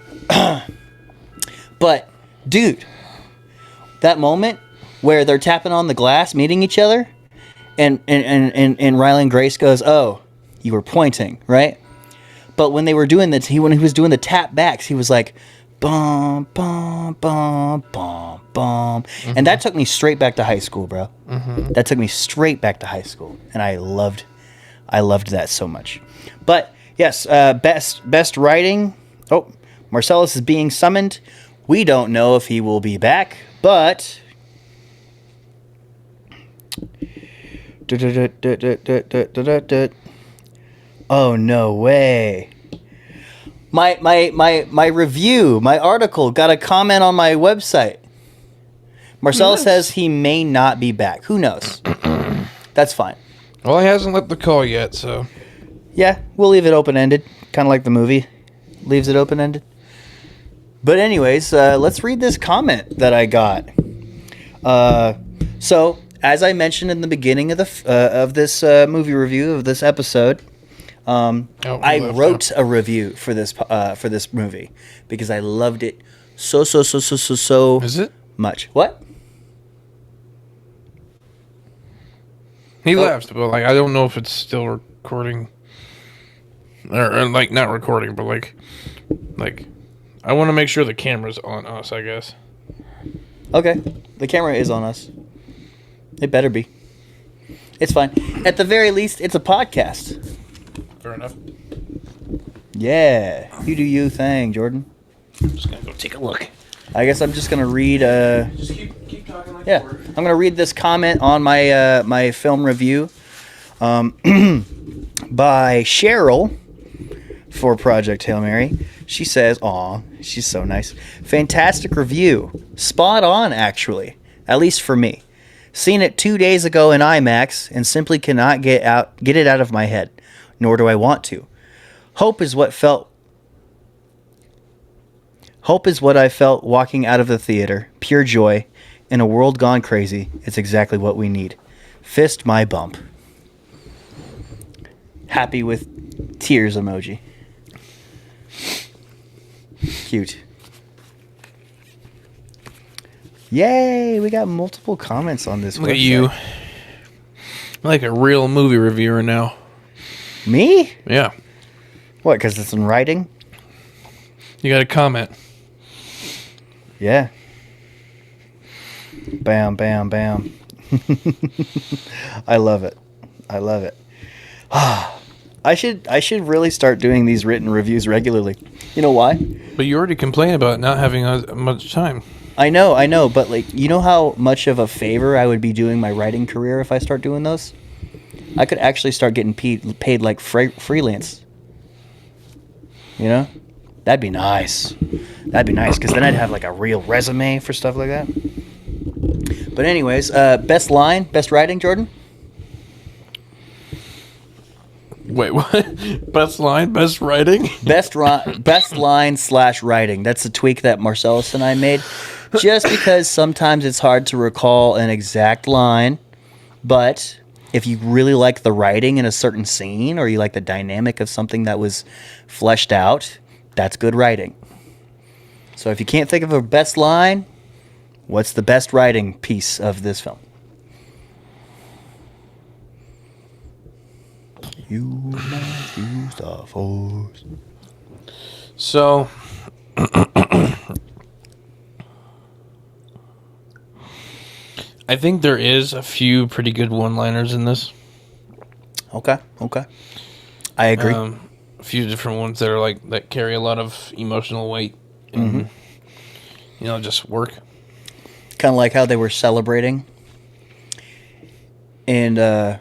But, dude, that moment where they're tapping on the glass, meeting each other, and Ryland Grace goes, "Oh, you were pointing, right?" But when they were doing that, when he was doing the tap backs, he was like, "Bum, bum, bum, bum, bum," and that took me straight back to high school, bro. That took me straight back to high school, and I loved that so much. But yes, best writing. Oh, Marcellus is being summoned. We don't know if he will be back, but oh no way. My review, my article got a comment on my website. Marcelo says he may not be back. Who knows? That's fine. Well, he hasn't left the call yet, so. Yeah, we'll leave it open-ended. Kind of like the movie. Leaves it open-ended. But anyways, let's read this comment that I got. So, as I mentioned in the beginning of this movie review of this episode, I wrote a review for this movie because I loved it so Is it? much. What? He left, but like I don't know if it's still recording, or like not recording, but like I want to make sure the camera's on us. I guess. Okay, the camera is on us. It better be. It's fine. At the very least, it's a podcast. Fair enough. Yeah, you do you thing, Jordan. I'm just gonna go take a look. I guess I'm just gonna read. Just keep talking like Yeah, I'm gonna read this comment on my my film review, by Cheryl for Project Hail Mary. She says, "Aw, she's so nice. Fantastic review. Spot on, actually. At least for me. Seen it 2 days ago in IMAX and simply cannot get it out of my head. Nor do I want to. Hope is what I felt walking out of the theater. Pure joy. In a world gone crazy, it's exactly what we need. Fist my bump." Happy with tears emoji. Cute. Yay, we got multiple comments on this Look at website. you. I'm like a real movie reviewer now. Me? Yeah. What, because it's in writing? You got a comment. Yeah. Bam, bam, bam. I love it. I love it. I should really start doing these written reviews regularly. You know why? But you already complained about not having much time. I know, but like, you know how much of a favor I would be doing my writing career if I start doing those? I could actually start getting paid like freelance. You know? That'd be nice. That'd be nice, because then I'd have like a real resume for stuff like that. But anyways, best line, best writing, Jordan? Wait, what? Best line, best writing? Best line / writing. That's a tweak that Marcellus and I made. Just because sometimes it's hard to recall an exact line, but if you really like the writing in a certain scene, or you like the dynamic of something that was fleshed out, that's good writing. So if you can't think of a best line, what's the best writing piece of this film? You must use the force. So, I think there is a few pretty good one-liners in this. Okay. I agree. A few different ones that are like that carry a lot of emotional weight and just work. Kind of like how they were celebrating, and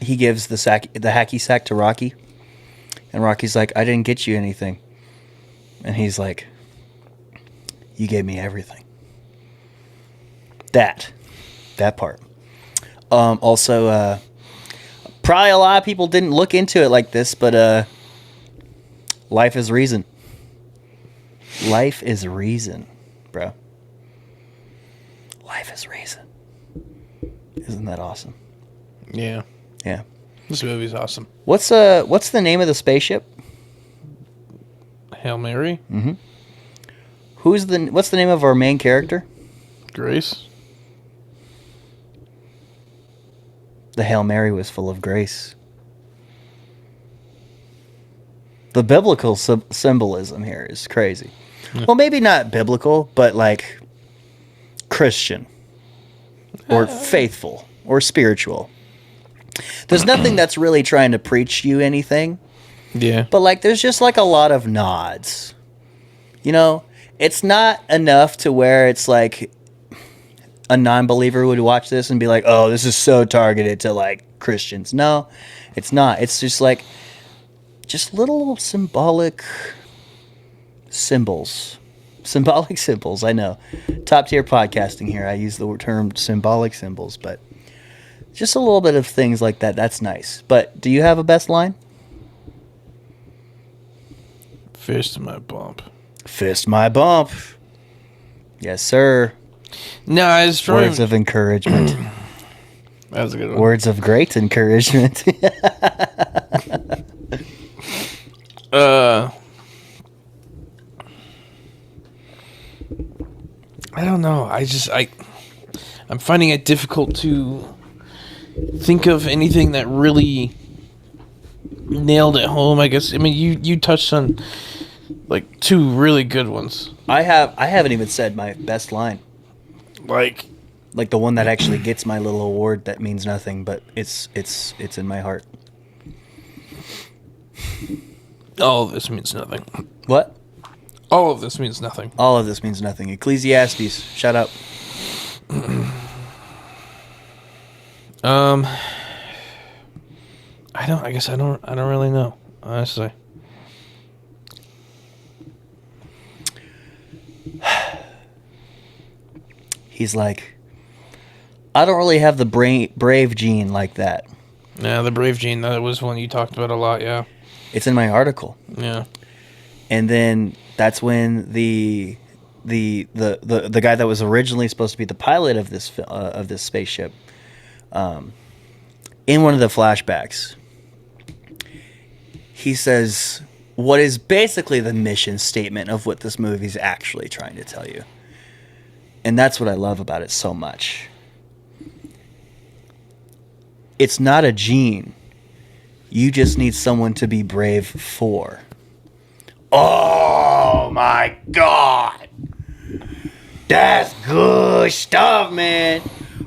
he gives the hacky sack to Rocky, and Rocky's like, "I didn't get you anything," and he's like, "You gave me everything." That part. Also, probably a lot of people didn't look into it like this, but life is reason. Life is reason, bro. Life is reason. Isn't that awesome? Yeah, Yeah. this movie's awesome. What's the name of the spaceship? Hail Mary, What's the name of our main character? Grace. The Hail Mary was full of grace. The biblical symbolism here is crazy. Well, maybe not biblical, but like Christian or faithful or spiritual. There's nothing that's really trying to preach you anything, Yeah, but like there's just like a lot of nods. You know, It's not enough to where it's like a non-believer would watch this and be like, "Oh, this is so targeted to like Christians." No, it's not. It's just like little symbolic symbols. Symbolic symbols, I know. Top tier podcasting here. I use the term symbolic symbols, but just a little bit of things like that. That's nice. But do you have a best line? Fist my bump. Fist my bump. Yes, sir. No, I was trying. Words of encouragement. That was a good one. Words of great encouragement. I don't know. I'm finding it difficult to think of anything that really nailed it home. I guess. I mean, you touched on like two really good ones. I haven't even said my best line. Like The one that actually gets my little award that means nothing, but it's in my heart. all of this means nothing. What? All of this means nothing. All of this means nothing. Ecclesiastes. Shut up. I guess I don't really know, honestly. He's like, I don't really have the brave gene like that. Yeah, the brave gene, that was one you talked about a lot, yeah. It's in my article. Yeah. And then that's when the guy that was originally supposed to be the pilot of this spaceship, in one of the flashbacks, he says what is basically the mission statement of what this movie's actually trying to tell you. And that's what I love about it so much. It's not a gene. You just need someone to be brave for. Oh my God. That's good stuff, man.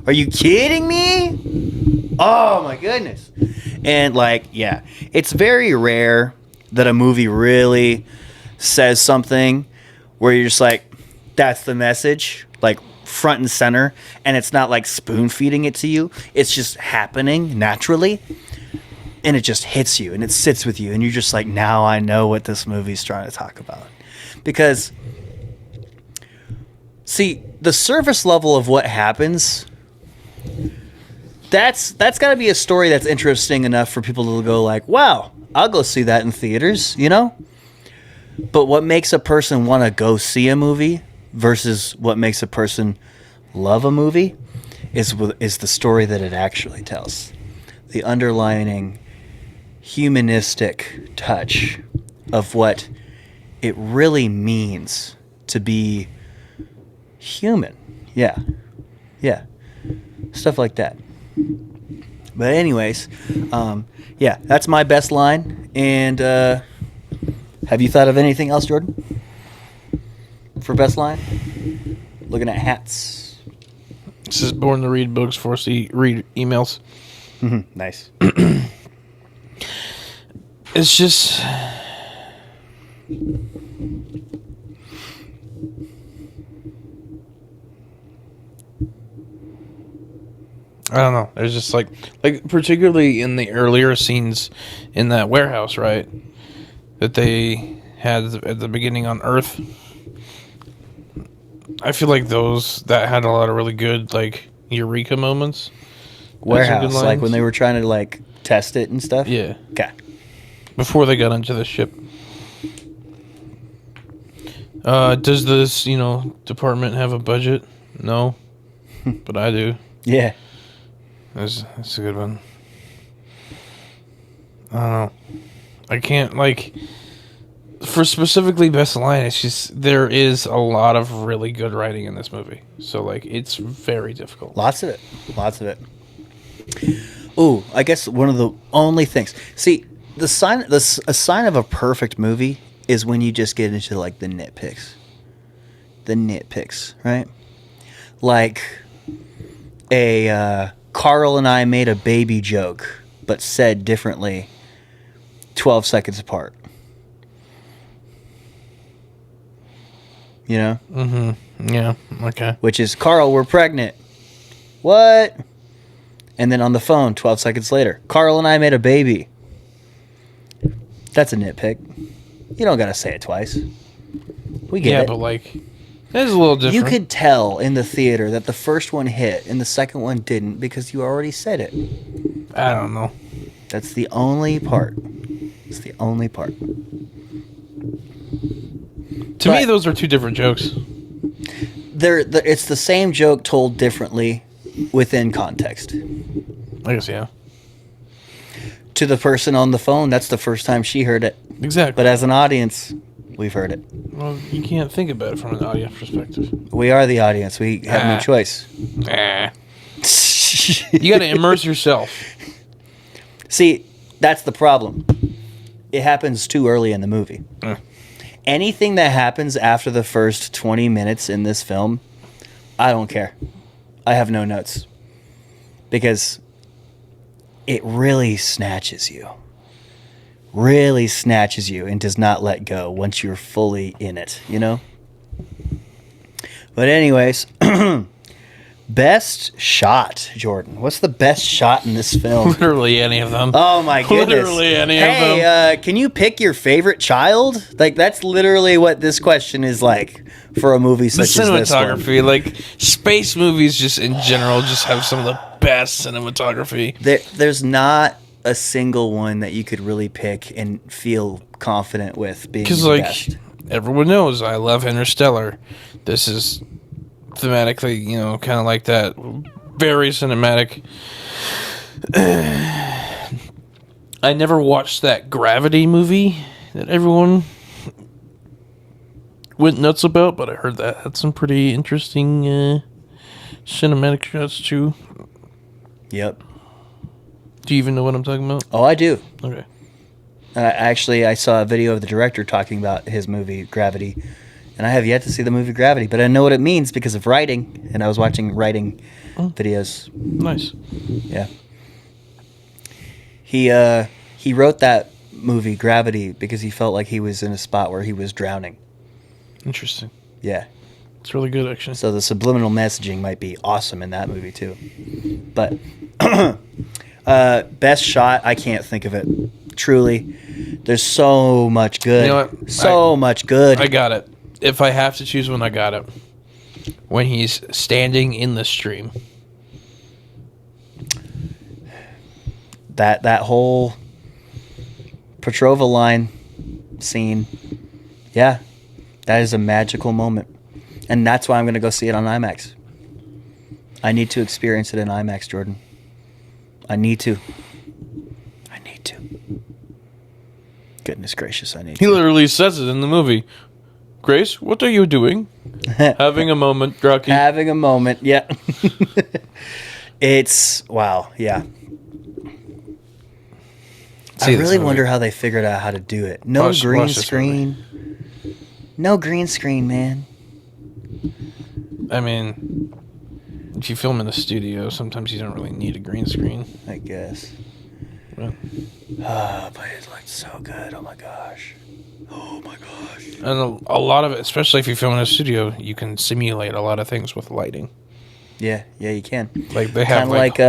Are you kidding me? Oh my goodness. And like, yeah, it's very rare that a movie really says something where you're just like, that's the message, like front and center, and it's not like spoon feeding it to you. It's just happening naturally. And it just hits you and it sits with you and you're just like, now I know what this movie's trying to talk about. Because, see, the surface level of what happens, that's got to be a story that's interesting enough for people to go like, wow, I'll go see that in theaters, you know? But what makes a person want to go see a movie versus what makes a person love a movie is the story that it actually tells. The underlining humanistic touch of what it really means to be human. Yeah. Stuff like that. But anyways, yeah, that's my best line. And have you thought of anything else, Jordan? For best line? Looking at hats. This is born to read books, forced to read emails. Nice. It's just... I don't know. There's just like particularly in the earlier scenes in that warehouse, right? That they had at the beginning on Earth. I feel like that had a lot of really good like eureka moments. Warehouse, like when they were trying to like test it and stuff. Yeah. Okay. Before they got into the ship. Does this, department have a budget? No. But I do. Yeah. That's a good one. I don't know. I can't, for specifically best line, it's just, there is a lot of really good writing in this movie. So, it's very difficult. Lots of it. Ooh, I guess one of the only things. See, a sign of a perfect movie is when you just get into, the nitpicks. The nitpicks, right? Like, Carl and I made a baby joke, but said differently 12 seconds apart. You know? Yeah. Okay. Which is, Carl, we're pregnant. What? And then on the phone, 12 seconds later, Carl and I made a baby. That's a nitpick. You don't gotta say it twice. We get Yeah, it. but like, it's a little different. You could tell in the theater that the first one hit and the second one didn't because you already said it. I don't know. That's the only part. It's the only part. To me, But- those are two different jokes. It's the same joke told differently within context. I guess, yeah. To the person on the phone, that's the first time she heard it. Exactly. But as an audience, we've heard it. Well, you can't think about it from an audience perspective. We are the audience. We have no choice. You got to immerse yourself. See, that's the problem. It happens too early in the movie. Anything that happens after the first 20 minutes in this film, I don't care. I have no notes. Because it really snatches you. Really snatches you and does not let go once you're fully in it, you know? But anyways, best shot, Jordan. What's the best shot in this film? Literally any of them. Oh my goodness. Literally any of them. Hey, can you pick your favorite child? Like, that's literally what this question is like for a movie The such as this one. cinematography, like space movies just in general just have some of the best cinematography. There's not a single one that you could really pick and feel confident with being Because the like best. everyone knows I love Interstellar. This is thematically, you know, kind of like that. Very cinematic. I never watched that Gravity movie that everyone went nuts about, but I heard that had some pretty interesting cinematic shots too. Yep. Do you even know what I'm talking about? Oh, I do. Okay. Actually, I saw a video of the director talking about his movie Gravity, and I have yet to see the movie Gravity, but I know what it means because of writing, and I was watching writing videos. Nice. Yeah. He wrote that movie Gravity because he felt like he was in a spot where he was drowning. Interesting. Yeah. It's really good, actually. So the subliminal messaging might be awesome in that movie too. But best shot, I can't think of it. Truly, there's so much good. You know what? So much good. I got it. If I have to choose one, I got it. When he's standing in the stream. That whole Petrova line scene, yeah, that is a magical moment, and that's why I'm going to go see it on IMAX. I need to experience it in IMAX, Jordan. I need to. Goodness gracious, I need He to. literally says it in the movie. Grace, what are you doing? Having a moment, Rocky. Having a moment, yeah. It's, wow, yeah. See I this really movie. wonder how they figured out how to do it. No Watch green this screen. No green screen, man. I mean, if you film in the studio, sometimes you don't really need a green screen. I guess. But, But it looked so good. Oh my gosh. Oh my gosh. and a lot of it, especially if you film in a studio, you can simulate a lot of things with lighting. Yeah, you can. Like they have Kind of like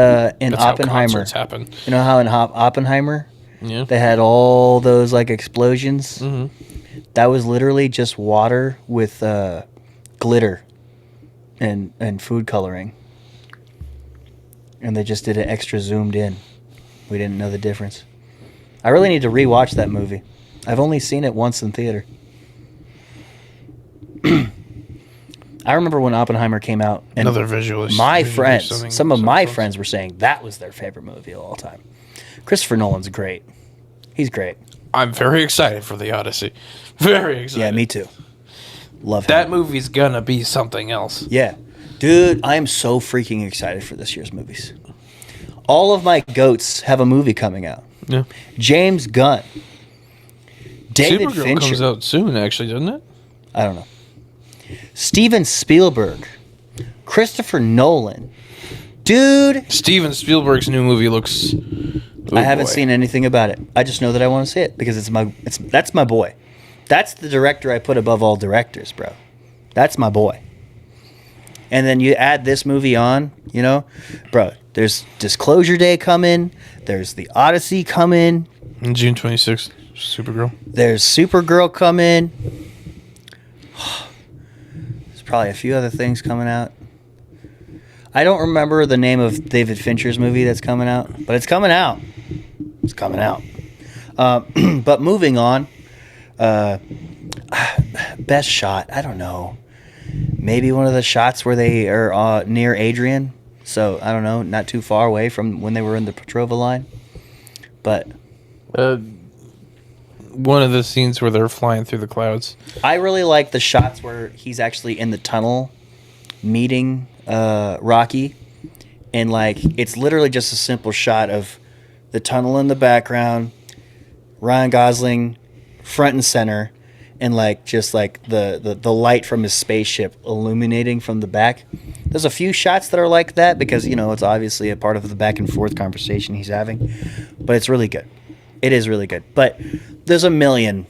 in that's how Oppenheimer. concerts happen. You know how in Oppenheimer Yeah. they had all those like explosions? Mhm. That was literally just water with glitter and food coloring. And they just did it extra zoomed in. We didn't know the difference. I really need to rewatch that movie. I've only seen it once in theater. I remember when Oppenheimer came out, and Another visual. my visually friends, stunning some of my substance. friends were saying that was their favorite movie of all time. Christopher Nolan's great. He's great. I'm very excited for the Odyssey. Very excited. Yeah, me too. Love him. That movie's gonna be something else. Yeah. Dude, I am so freaking excited for this year's movies. All of my goats have a movie coming out. Yeah. James Gunn. David Supergirl Fincher. comes out soon, actually, doesn't it? I don't know. Steven Spielberg. Christopher Nolan. Dude, Steven Spielberg's new movie looks. I haven't seen anything about it. I just know that I want to see it because that's my boy. That's the director I put above all directors, bro. That's my boy. And then you add this movie on, you know, bro, there's Disclosure Day coming. There's The Odyssey coming. And June 26th, Supergirl. There's Supergirl coming. There's probably a few other things coming out. I don't remember the name of David Fincher's movie that's coming out, but it's coming out. It's coming out. But moving on, best shot. I don't know. Maybe one of the shots where they are near Adrian. So I don't know, not too far away from when they were in the Petrova line. But One of the scenes where they're flying through the clouds. I really like the shots where he's actually in the tunnel meeting Rocky, and like it's literally just a simple shot of the tunnel in the background, Ryan Gosling front and center, and like just like the light from his spaceship illuminating from the back. There's a few shots that are like that because, you know, it's obviously a part of the back and forth conversation he's having, but it's really good. It is really good. But there's a million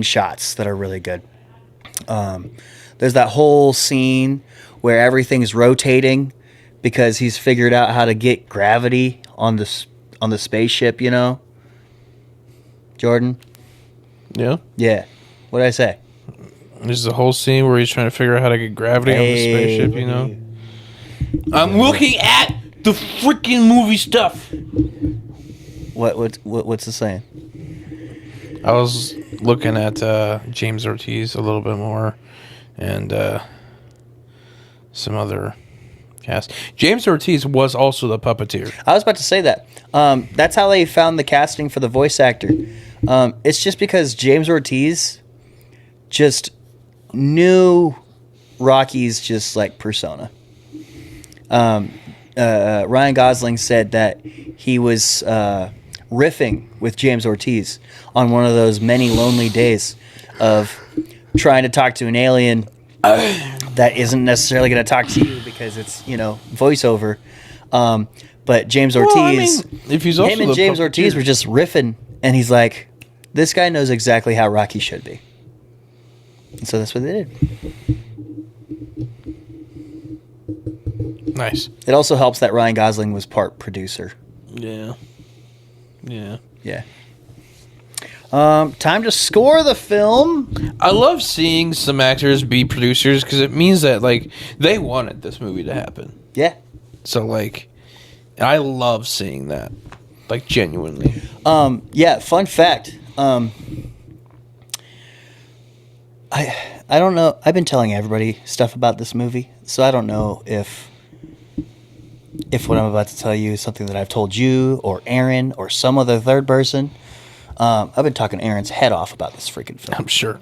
shots that are really good. There's that whole scene where everything's rotating because he's figured out how to get gravity on the spaceship, you know? Jordan? Yeah. Yeah. What did I say? There's a whole scene where he's trying to figure out how to get gravity on the spaceship, you know? I'm looking at the freaking movie stuff. What's the saying? I was looking at James Ortiz a little bit more and some other cast. James Ortiz was also the puppeteer. I was about to say that. That's how they found the casting for the voice actor. It's just because James Ortiz just knew Rocky's just like persona. Ryan Gosling said that he was riffing with James Ortiz on one of those many lonely days of trying to talk to an alien that isn't necessarily going to talk to you because it's, you know, voiceover. But James Ortiz, if he's also him and the James puppeteer. Ortiz were just riffing, and he's like, this guy knows exactly how Rocky should be. And so that's what they did. Nice. It also helps that Ryan Gosling was part producer. Yeah. Yeah. Yeah. Time to score the film. I love seeing some actors be producers because it means that, like, they wanted this movie to happen. Yeah. So, like, I love seeing that. Like, genuinely. Yeah, fun fact. I don't know. I've been telling everybody stuff about this movie, so I don't know if what I'm about to tell you is something that I've told you or Aaron or some other third person. I've been talking Aaron's head off about this freaking film. I'm sure.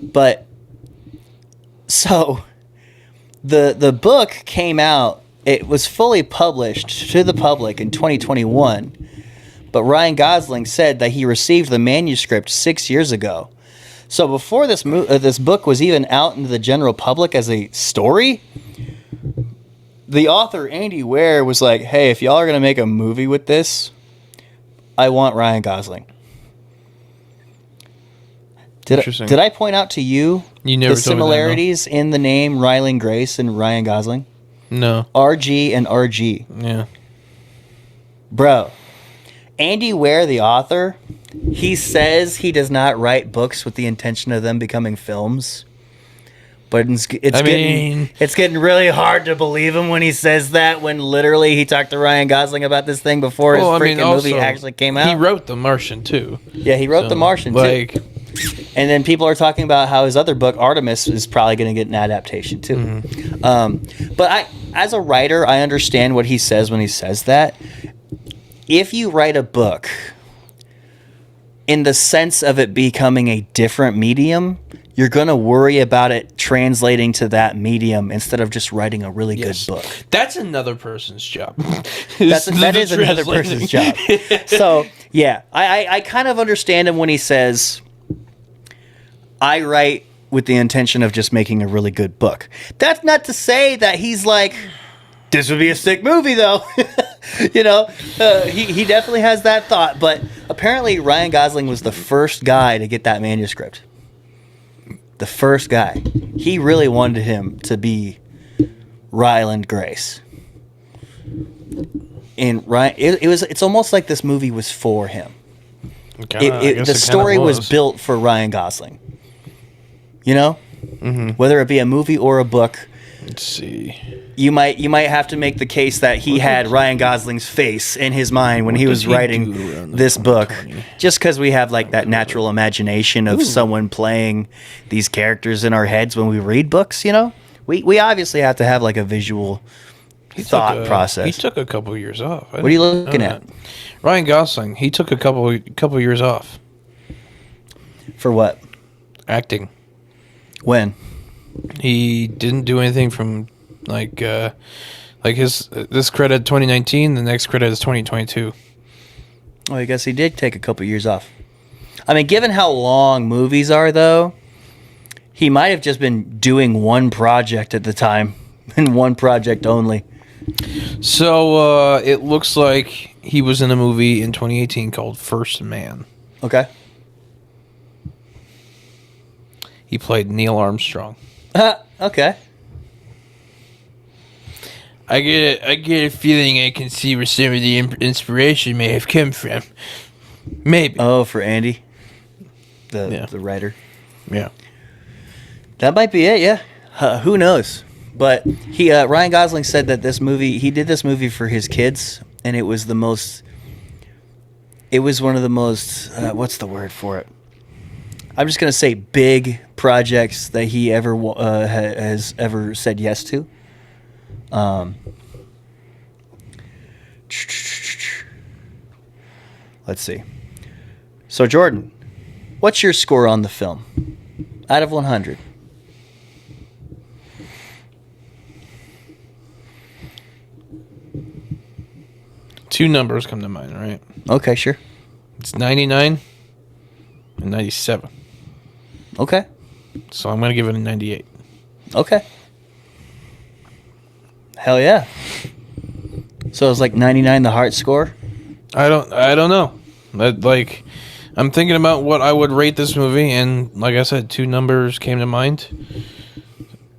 But so the book came out. It was fully published to the public in 2021. But Ryan Gosling said that he received the manuscript 6 years ago. So before this book was even out into the general public as a story, the author Andy Weir was like, "Hey, if y'all are gonna make a movie with this, I want Ryan Gosling." Interesting. Did I point out to you, You never the told me that, no. similarities in the name Rylan Grace and Ryan Gosling? No. RG and RG. Yeah. Bro, Andy Weir, the author, he says he does not write books with the intention of them becoming films. But it's getting really hard to believe him when he says that, when literally he talked to Ryan Gosling about this thing before his freaking movie actually came out. He wrote The Martian, too. Yeah, he wrote The Martian, like, too. And then people are talking about how his other book, Artemis, is probably going to get an adaptation, too. Mm-hmm. But as a writer, I understand what he says when he says that. If you write a book in the sense of it becoming a different medium, you're going to worry about it translating to that medium instead of just writing a really good book. That's another person's job. That is another person's job. So, yeah, I kind of understand him when he says, I write with the intention of just making a really good book. That's not to say that he's like, this would be a sick movie, though. You know, he definitely has that thought. But apparently Ryan Gosling was the first guy to get that manuscript. the first guy, he really wanted him to be Ryland Grace. And Ryan, it's almost like this movie was for him. The story was built for Ryan Gosling. You know, whether it be a movie or a book. Let's see. You might have to make the case that he had Ryan Gosling's face in his mind when he was writing this book, just because we have like that natural imagination of someone playing these characters in our heads when we read books. You know, we obviously have to have like a visual thought process. He took a couple years off. What are you looking at? Ryan Gosling. He took a couple years off. For what? Acting. When? He didn't do anything from like his this credit 2019. The next credit is 2022. Oh, I guess he did take a couple years off. I mean, given how long movies are, though, he might have just been doing one project at the time and one project only. So it looks like he was in a movie in 2018 called First Man. Okay. He played Neil Armstrong. Okay. I get a feeling I can see where some of the inspiration may have come from. Maybe. Oh, for Andy, the writer. Yeah. That might be it. Yeah. Who knows? But Ryan Gosling said that he did this movie for his kids, and it was one of the most what's the word for it? I'm just gonna say big projects that he ever has ever said yes to. Let's see. So Jordan, what's your score on the film out of 100? Two numbers come to mind, right? Okay, sure. It's 99 and 97. Okay. So I'm going to give it a 98. Okay. Hell yeah. So it's like 99 the heart score? I don't know. I'm thinking about what I would rate this movie, and like I said, two numbers came to mind.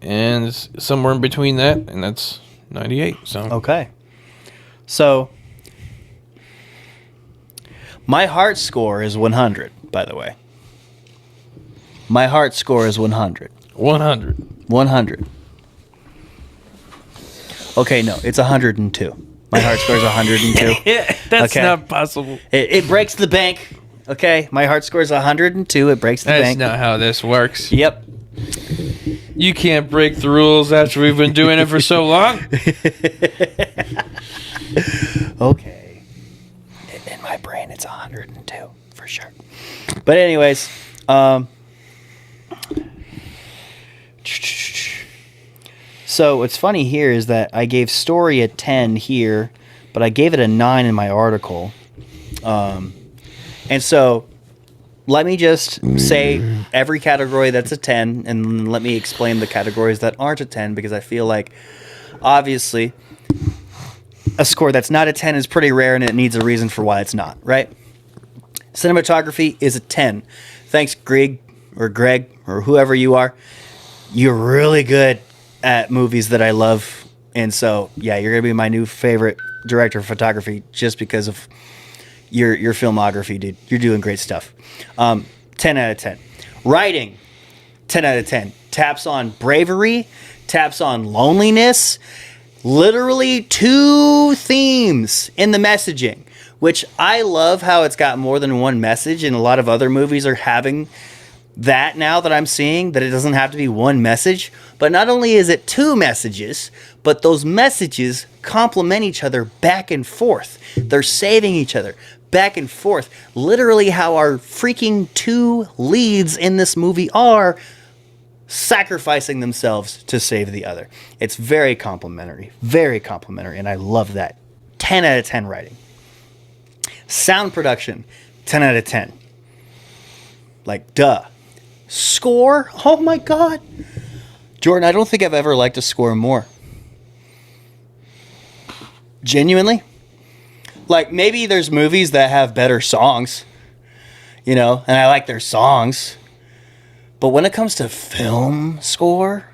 And it's somewhere in between that, and that's 98. So Okay. So my heart score is 100, by the way. My heart score is 100. 100. 100. Okay, no, it's 102. My heart score is 102. That's Okay. not possible. It breaks the bank. Okay, my heart score is 102. It breaks the That's bank. not how this works. Yep. You can't break the rules after we've been doing it for so long. Okay. In my brain, it's 102 for sure. But anyways, so what's funny here is that I gave story a 10 here, but I gave it a 9 in my article. And so let me just say every category that's a 10, and let me explain the categories that aren't a 10, because I feel like obviously a score that's not a 10 is pretty rare, and it needs a reason for why it's not, right? Cinematography is a 10. Thanks, Greg, or whoever you are. You're really good at movies that I love. And so, yeah, you're going to be my new favorite director of photography just because of your filmography, dude. You're doing great stuff. 10 out of 10. Writing, 10 out of 10. Taps on bravery, taps on loneliness. Literally 2 themes in the messaging, which I love how it's got more than one message, and a lot of other movies are having that now that I'm seeing, that it doesn't have to be one message. But not only is it 2 messages, but those messages complement each other back and forth. They're saving each other back and forth. Literally how our freaking 2 leads in this movie are sacrificing themselves to save the other. It's very complimentary, and I love that. 10 out of 10 writing. Sound production, 10 out of 10. Like, duh. Score? Oh my God. Jordan, I don't think I've ever liked a score more. Genuinely. Like, maybe there's movies that have better songs, and I like their songs. But when it comes to film score,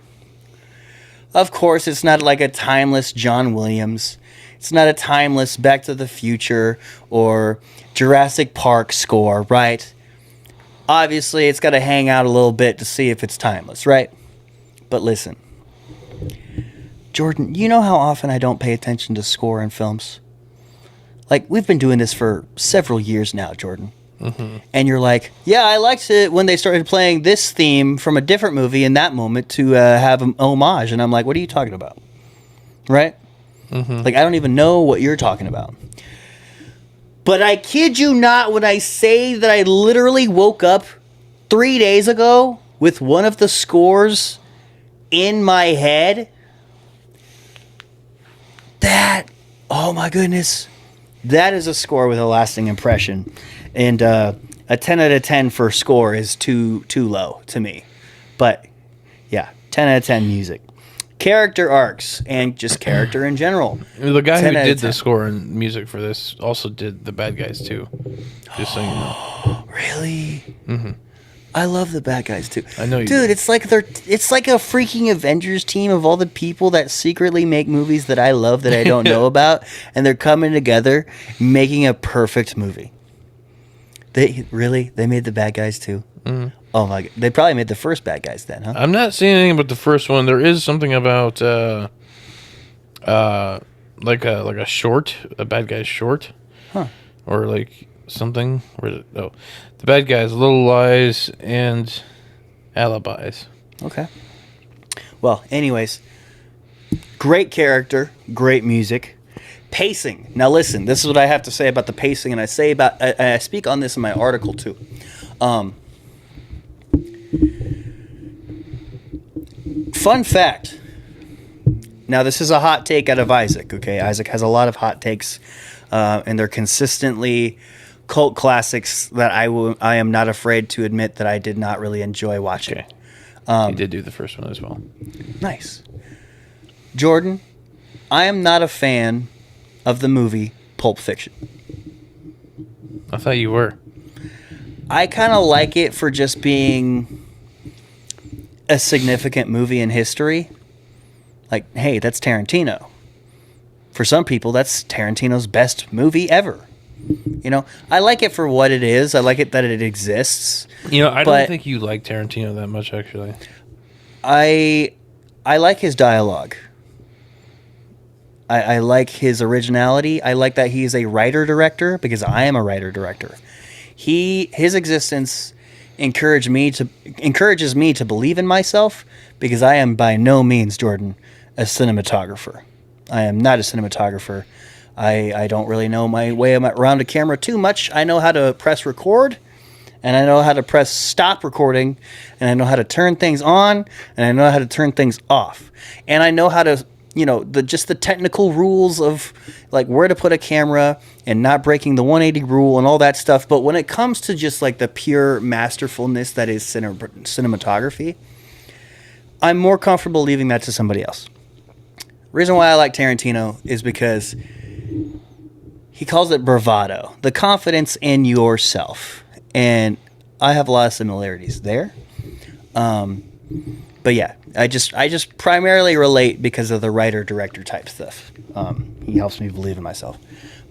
of course, it's not like a timeless John Williams. It's not a timeless Back to the Future or Jurassic Park score, right? Obviously, it's got to hang out a little bit to see if it's timeless, right? But listen, Jordan, you know how often I don't pay attention to score in films? Like, we've been doing this for several years now, Jordan. Mm-hmm. And you're like, yeah, I liked it when they started playing this theme from a different movie in that moment to have an homage. And I'm like, what are you talking about? Right? Mm-hmm. Like, I don't even know what you're talking about. But I kid you not when I say that I literally woke up 3 days ago with one of the scores in my head. That, oh my goodness, that is a score with a lasting impression. And a 10 out of 10 for score is too low to me. But yeah, 10 out of 10 music. Character arcs and just character in general. The guy who did the score and music for this also did The Bad Guys too. Just so you know. Really? Mm-hmm. I love The Bad Guys too. I know you Dude, do. it's like a freaking Avengers team of all the people that secretly make movies that I love that I don't know about, and they're coming together making a perfect movie. They made The Bad Guys too. Mm-hmm. Oh my god! They probably made the first Bad Guys then, huh? I'm not seeing anything about the first one. There is something about like a short, a Bad Guys short, huh? Or like something. Where is it? Oh, The Bad Guys, Little Lies, and Alibis. Okay. Well, anyways, great character, great music, pacing. Now listen, this is what I have to say about the pacing, and I speak on this in my article too. Fun fact. Now, this is a hot take out of Isaac, okay? Isaac has a lot of hot takes, and they're consistently cult classics that I am not afraid to admit that I did not really enjoy watching. Okay. He did do the first one as well. Nice. Jordan, I am not a fan of the movie Pulp Fiction. I thought you were. I kind of like it for just being a significant movie in history. Like, hey, that's Tarantino. For some people, that's Tarantino's best movie ever. You know, I like it for what it is. I like it that it exists. You know, I don't think you like Tarantino that much, actually. I like his dialogue. I like his originality. I like that he is a writer-director because I am a writer-director. His existence encourages me to believe in myself because I am by no means, Jordan, a cinematographer. I am not a cinematographer. I don't really know my way around a camera too much. I know how to press record, and I know how to press stop recording, and I know how to turn things on, and I know how to turn things off. And I know how to, you know, just the technical rules of like where to put a camera and not breaking the 180 rule and all that stuff. But when it comes to just like the pure masterfulness that is cinematography, I'm more comfortable leaving that to somebody else. Reason why I like Tarantino is because he calls it bravado, the confidence in yourself. And I have a lot of similarities there. But yeah, I just primarily relate because of the writer-director type stuff. He helps me believe in myself.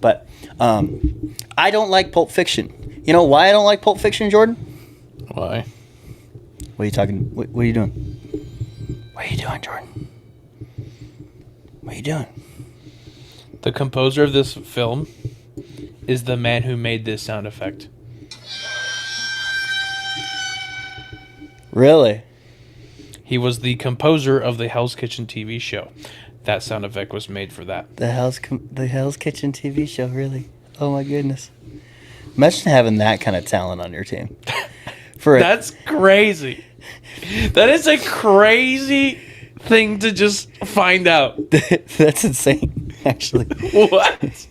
But I don't like Pulp Fiction. You know why I don't like Pulp Fiction, Jordan? Why? What are you talking? What are you doing? What are you doing, Jordan? What are you doing? The composer of this film is the man who made this sound effect. Really? He was the composer of the Hell's Kitchen TV show. That sound effect was made for that. The Hell's Kitchen TV show, really? Oh my goodness! Imagine having that kind of talent on your team. That's crazy. That is a crazy thing to just find out. That's insane, actually. What?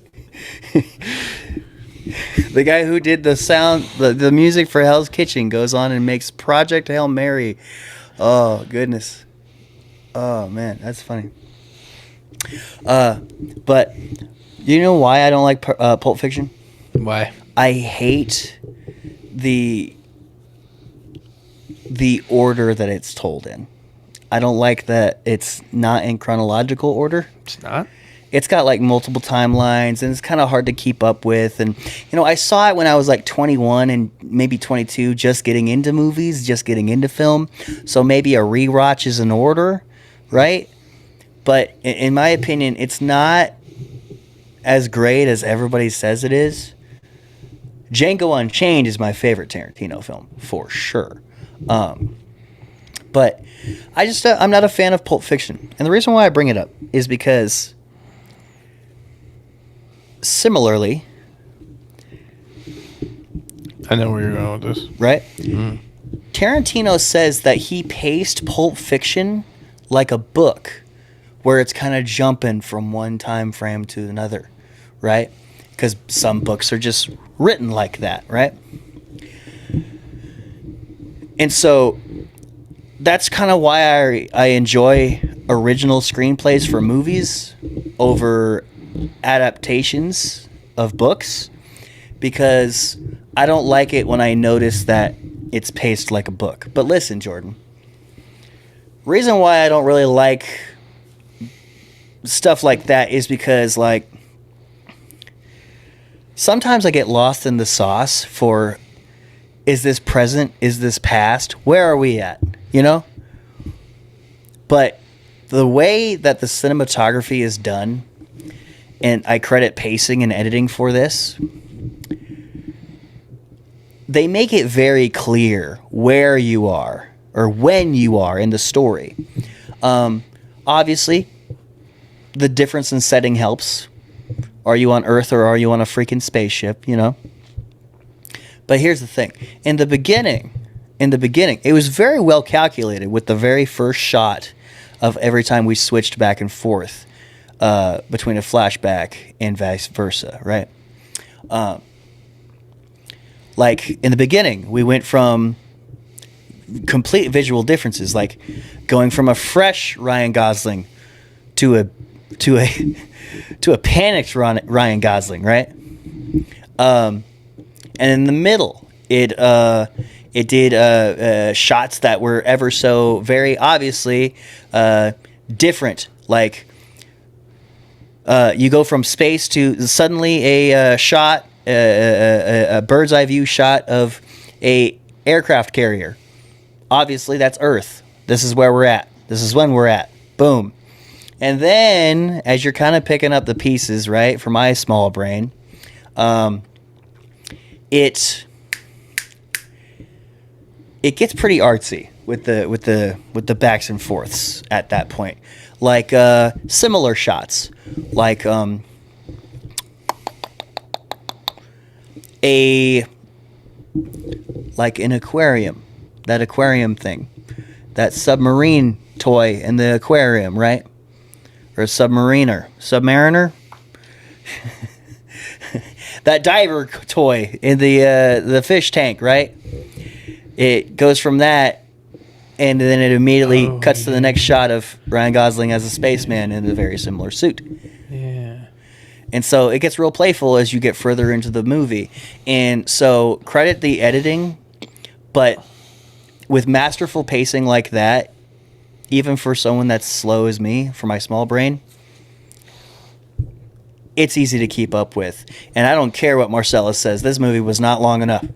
The guy who did the sound, the music for Hell's Kitchen goes on and makes Project Hail Mary. Oh, goodness. Oh, man, that's funny. But you know why I don't like Pulp Fiction? Why? I hate the the order that it's told in. I don't like that it's not in chronological order. It's not. It's got like multiple timelines and it's kind of hard to keep up with. And, you know, I saw it when I was like 21 and maybe 22, just getting into movies, just getting into film. So maybe a rewatch is in order, right? But in my opinion, it's not as great as everybody says it is. Django Unchained is my favorite Tarantino film, for sure. But I just, I'm not a fan of Pulp Fiction. And the reason why I bring it up is because similarly, I know where you're going with this. right? Tarantino says that he paced Pulp Fiction like a book where it's kind of jumping from one time frame to another, right? Because some books are just written like that, right? And so that's kind of why I enjoy original screenplays for movies over adaptations of books, because I don't like it when I notice that it's paced like a book. But listen, Jordan, reason why I don't really like stuff like that is because, like, sometimes I get lost in the sauce for, is this present? Is this past? Where are we at? You know? But the way that the cinematography is done, and I credit pacing and editing for this, they make it very clear where you are or when you are in the story. Obviously, the difference in setting helps. Are you on Earth or are you on a freaking spaceship, you know? But here's the thing. In the beginning, it was very well calculated with the very first shot of every time we switched back and forth between a flashback and vice versa, right? Like, in the beginning, we went from complete visual differences, like going from a fresh Ryan Gosling to a panicked Ryan Gosling, right? And in the middle, it did shots that were ever so very obviously different. Like, you go from space to suddenly a shot, a bird's eye view shot of a aircraft carrier. Obviously, that's Earth. This is where we're at. This is when we're at. Boom. And then, as you're kind of picking up the pieces, right, for my small brain, it gets pretty artsy with the backs and forths at that point, like similar shots, like an aquarium, that aquarium thing, that submarine toy in the aquarium, right? Or a submariner. That diver toy in the fish tank, right? It goes from that, and then it immediately cuts to the next shot of Ryan Gosling as a spaceman in a very similar suit. Yeah. And so it gets real playful as you get further into the movie. And so credit the editing, but with masterful pacing like that, even for someone that's slow as me, for my small brain, it's easy to keep up with. And I don't care what Marcellus says. This movie was not long enough.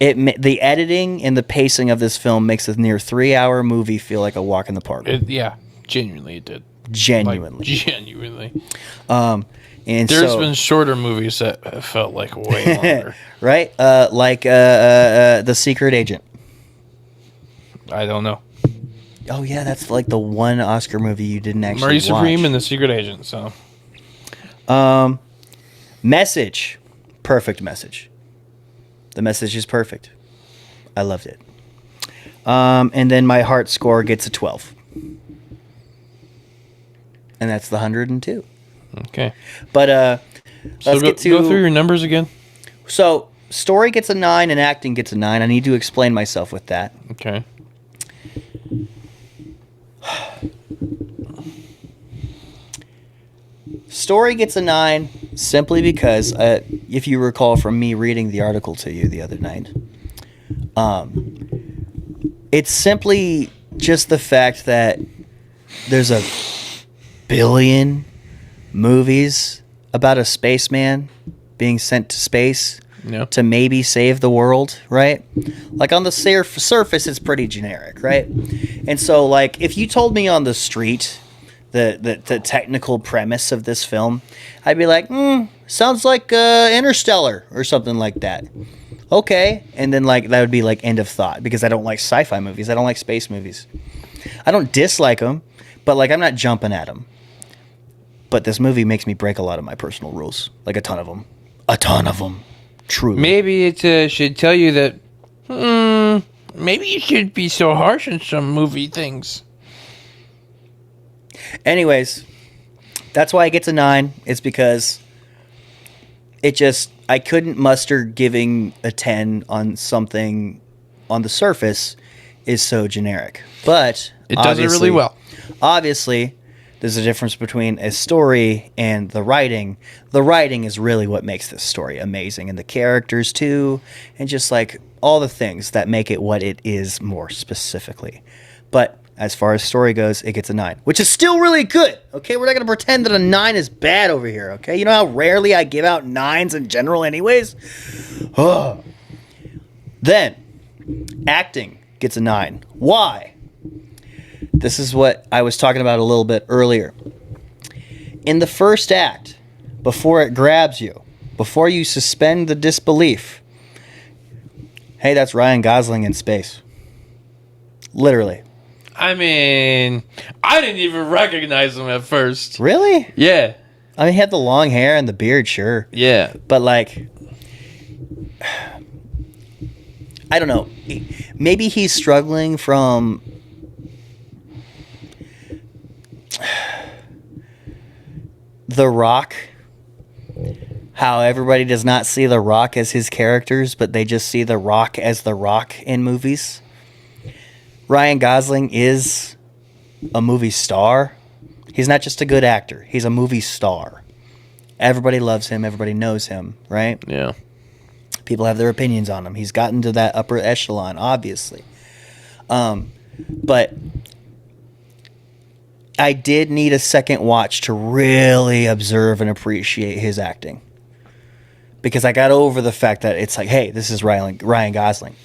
The editing and the pacing of this film makes a near 3-hour movie feel like a walk in the park. Yeah, genuinely it did. Genuinely. Like, genuinely. And There's been shorter movies that felt like way longer. right? Like The Secret Agent. I don't know. Oh, yeah, that's like the one Oscar movie you didn't actually Murray watch. Supreme and The Secret Agent, so. Message. Perfect message. The message is perfect. I loved it. And then my heart score gets a 12. And that's the 102. Okay. But So let's go through your numbers again. So story gets a 9 and acting gets a 9. I need to explain myself with that. Okay. Story gets a 9 simply because, if you recall from me reading the article to you the other night, It's simply just the fact that there's a billion movies about a spaceman being sent to space Yeah. to maybe save the world, right? Like on the surface, it's pretty generic, right? And so, like, if you told me on the street the technical premise of this film, I'd be like, sounds like Interstellar or something like that. Okay, and then like that would be like end of thought, because I don't like sci-fi movies. I don't like space movies. I don't dislike them, but like I'm not jumping at them. But this movie makes me break a lot of my personal rules, like a ton of them. Truly. Maybe it should tell you that. Maybe you shouldn't be so harsh on some movie things. Anyways, that's why it gets a 9. It's because I couldn't muster giving a 10 on something on the surface is so generic. But It does it really well. Obviously, there's a difference between a story and the writing. The writing is really what makes this story amazing, and the characters too, and just like all the things that make it what it is more specifically. But as far as story goes, it gets a 9, which is still really good. Okay, we're not going to pretend that a 9 is bad over here. Okay, you know how rarely I give out 9s in general, anyways. Then, acting gets a 9. Why? This is what I was talking about a little bit earlier. In the first act, before it grabs you, before you suspend the disbelief, hey, that's Ryan Gosling in space. Literally. I mean, I didn't even recognize him at first. Really? Yeah. I mean, he had the long hair and the beard, sure. Yeah. But, like, I don't know. Maybe he's struggling from The Rock. How everybody does not see The Rock as his characters, but they just see The Rock as The Rock in movies. Ryan Gosling is a movie star. He's not just a good actor. He's a movie star. Everybody loves him. Everybody knows him, right? Yeah. People have their opinions on him. He's gotten to that upper echelon, obviously. But I did need a second watch to really observe and appreciate his acting. Because I got over the fact that it's like, hey, this is Ryan Gosling.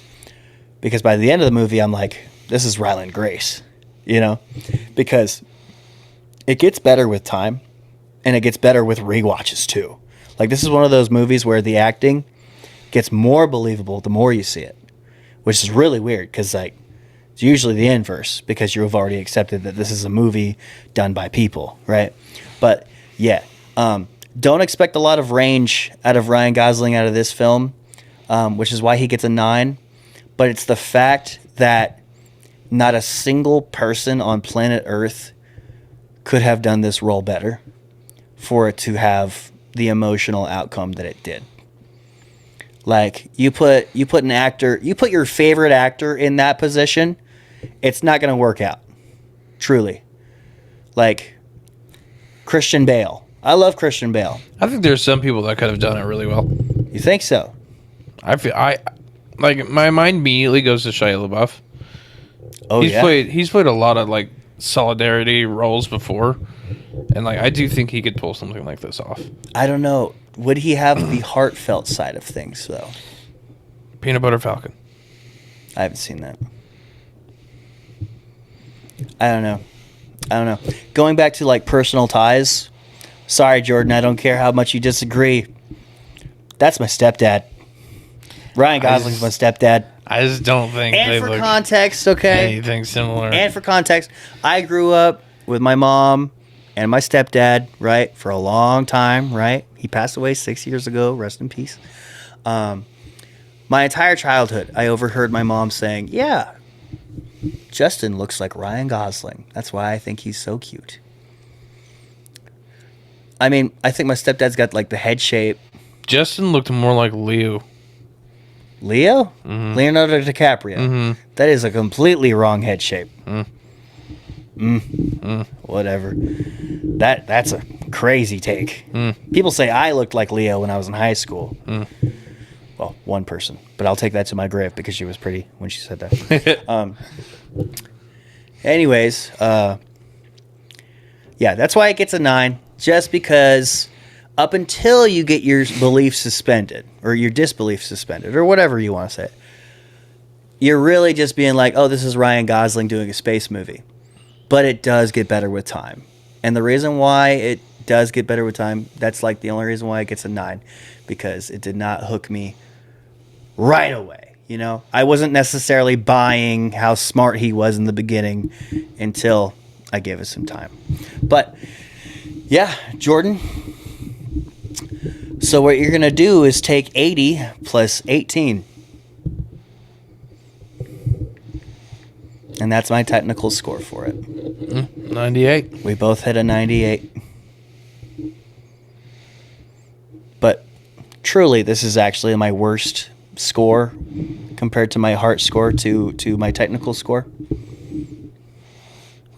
Because by the end of the movie, I'm like, this is Ryland Grace, you know? Because it gets better with time, and it gets better with rewatches too. Like, this is one of those movies where the acting gets more believable the more you see it, which is really weird because, like, it's usually the inverse because you've already accepted that this is a movie done by people, right? But, yeah, don't expect a lot of range out of Ryan Gosling out of this film, which is why he gets a 9. But it's the fact that not a single person on planet Earth could have done this role better for it to have the emotional outcome that it did. Like, you put an actor, you put your favorite actor in that position, it's not going to work out. Truly. Like, Christian Bale. I love Christian Bale. I think there's some people that could have done it really well. You think so? Like, my mind immediately goes to Shia LaBeouf. Oh, He's played a lot of, like, solidarity roles before, and, like, I do think he could pull something like this off. I don't know. Would he have the heartfelt side of things, though? Peanut Butter Falcon. I haven't seen that. I don't know. Going back to, like, personal ties. Sorry, Jordan, I don't care how much you disagree. That's my stepdad. Ryan Gosling's my stepdad. I just don't think And they for look context, okay? anything similar. And for context, I grew up with my mom and my stepdad, right, for a long time, right? He passed away 6 years ago. Rest in peace. My entire childhood, I overheard my mom saying, yeah, Justin looks like Ryan Gosling. That's why I think he's so cute. I mean, I think my stepdad's got, like, the head shape. Justin looked more like Leo. Leo? Mm-hmm. Leonardo DiCaprio. Mm-hmm. That is a completely wrong head shape. Whatever. That's a crazy take. People say I looked like Leo when I was in high school. Well, one person, but I'll take that to my grave because she was pretty when she said that. Anyways, yeah, that's why it gets a 9. Just because up until you get your belief suspended or your disbelief suspended or whatever you want to say, you're really just being like, oh, this is Ryan Gosling doing a space movie. But it does get better with time. And the reason why it does get better with time, that's like the only reason why it gets a 9, because it did not hook me right away. You know, I wasn't necessarily buying how smart he was in the beginning until I gave it some time. But yeah, Jordan. So what you're going to do is take 80 plus 18. And that's my technical score for it. 98. We both hit a 98. But truly, this is actually my worst score compared to my heart score to my technical score.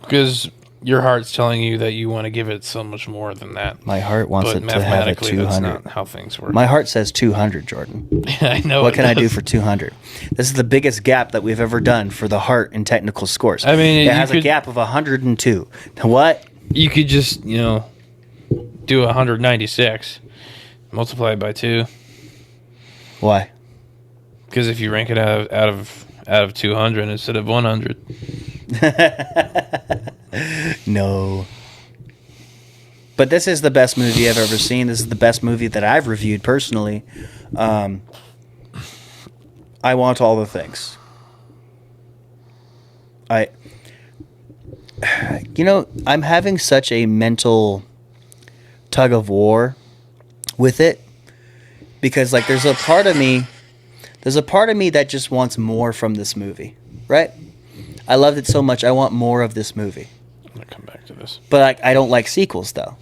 Because your heart's telling you that you want to give it so much more than that. My heart wants But it to have a mathematically, 200. that's not how things work. My heart says 200, Jordan. I know. What it can I do does. for 200? This is the biggest gap that we've ever done for the heart and technical scores. I mean, it you has a could- gap of 102. What? You could just, do 196, multiply it by 2. Why? Because if you rank it out of 200 instead of 100. No. But this is the best movie I've ever seen. This is the best movie that I've reviewed personally. I want all the things. I'm having such a mental tug of war with it because like there's a part of me that just wants more from this movie, right? I loved it so much. I want more of this movie. I'm going to come back to this. But I don't like sequels though.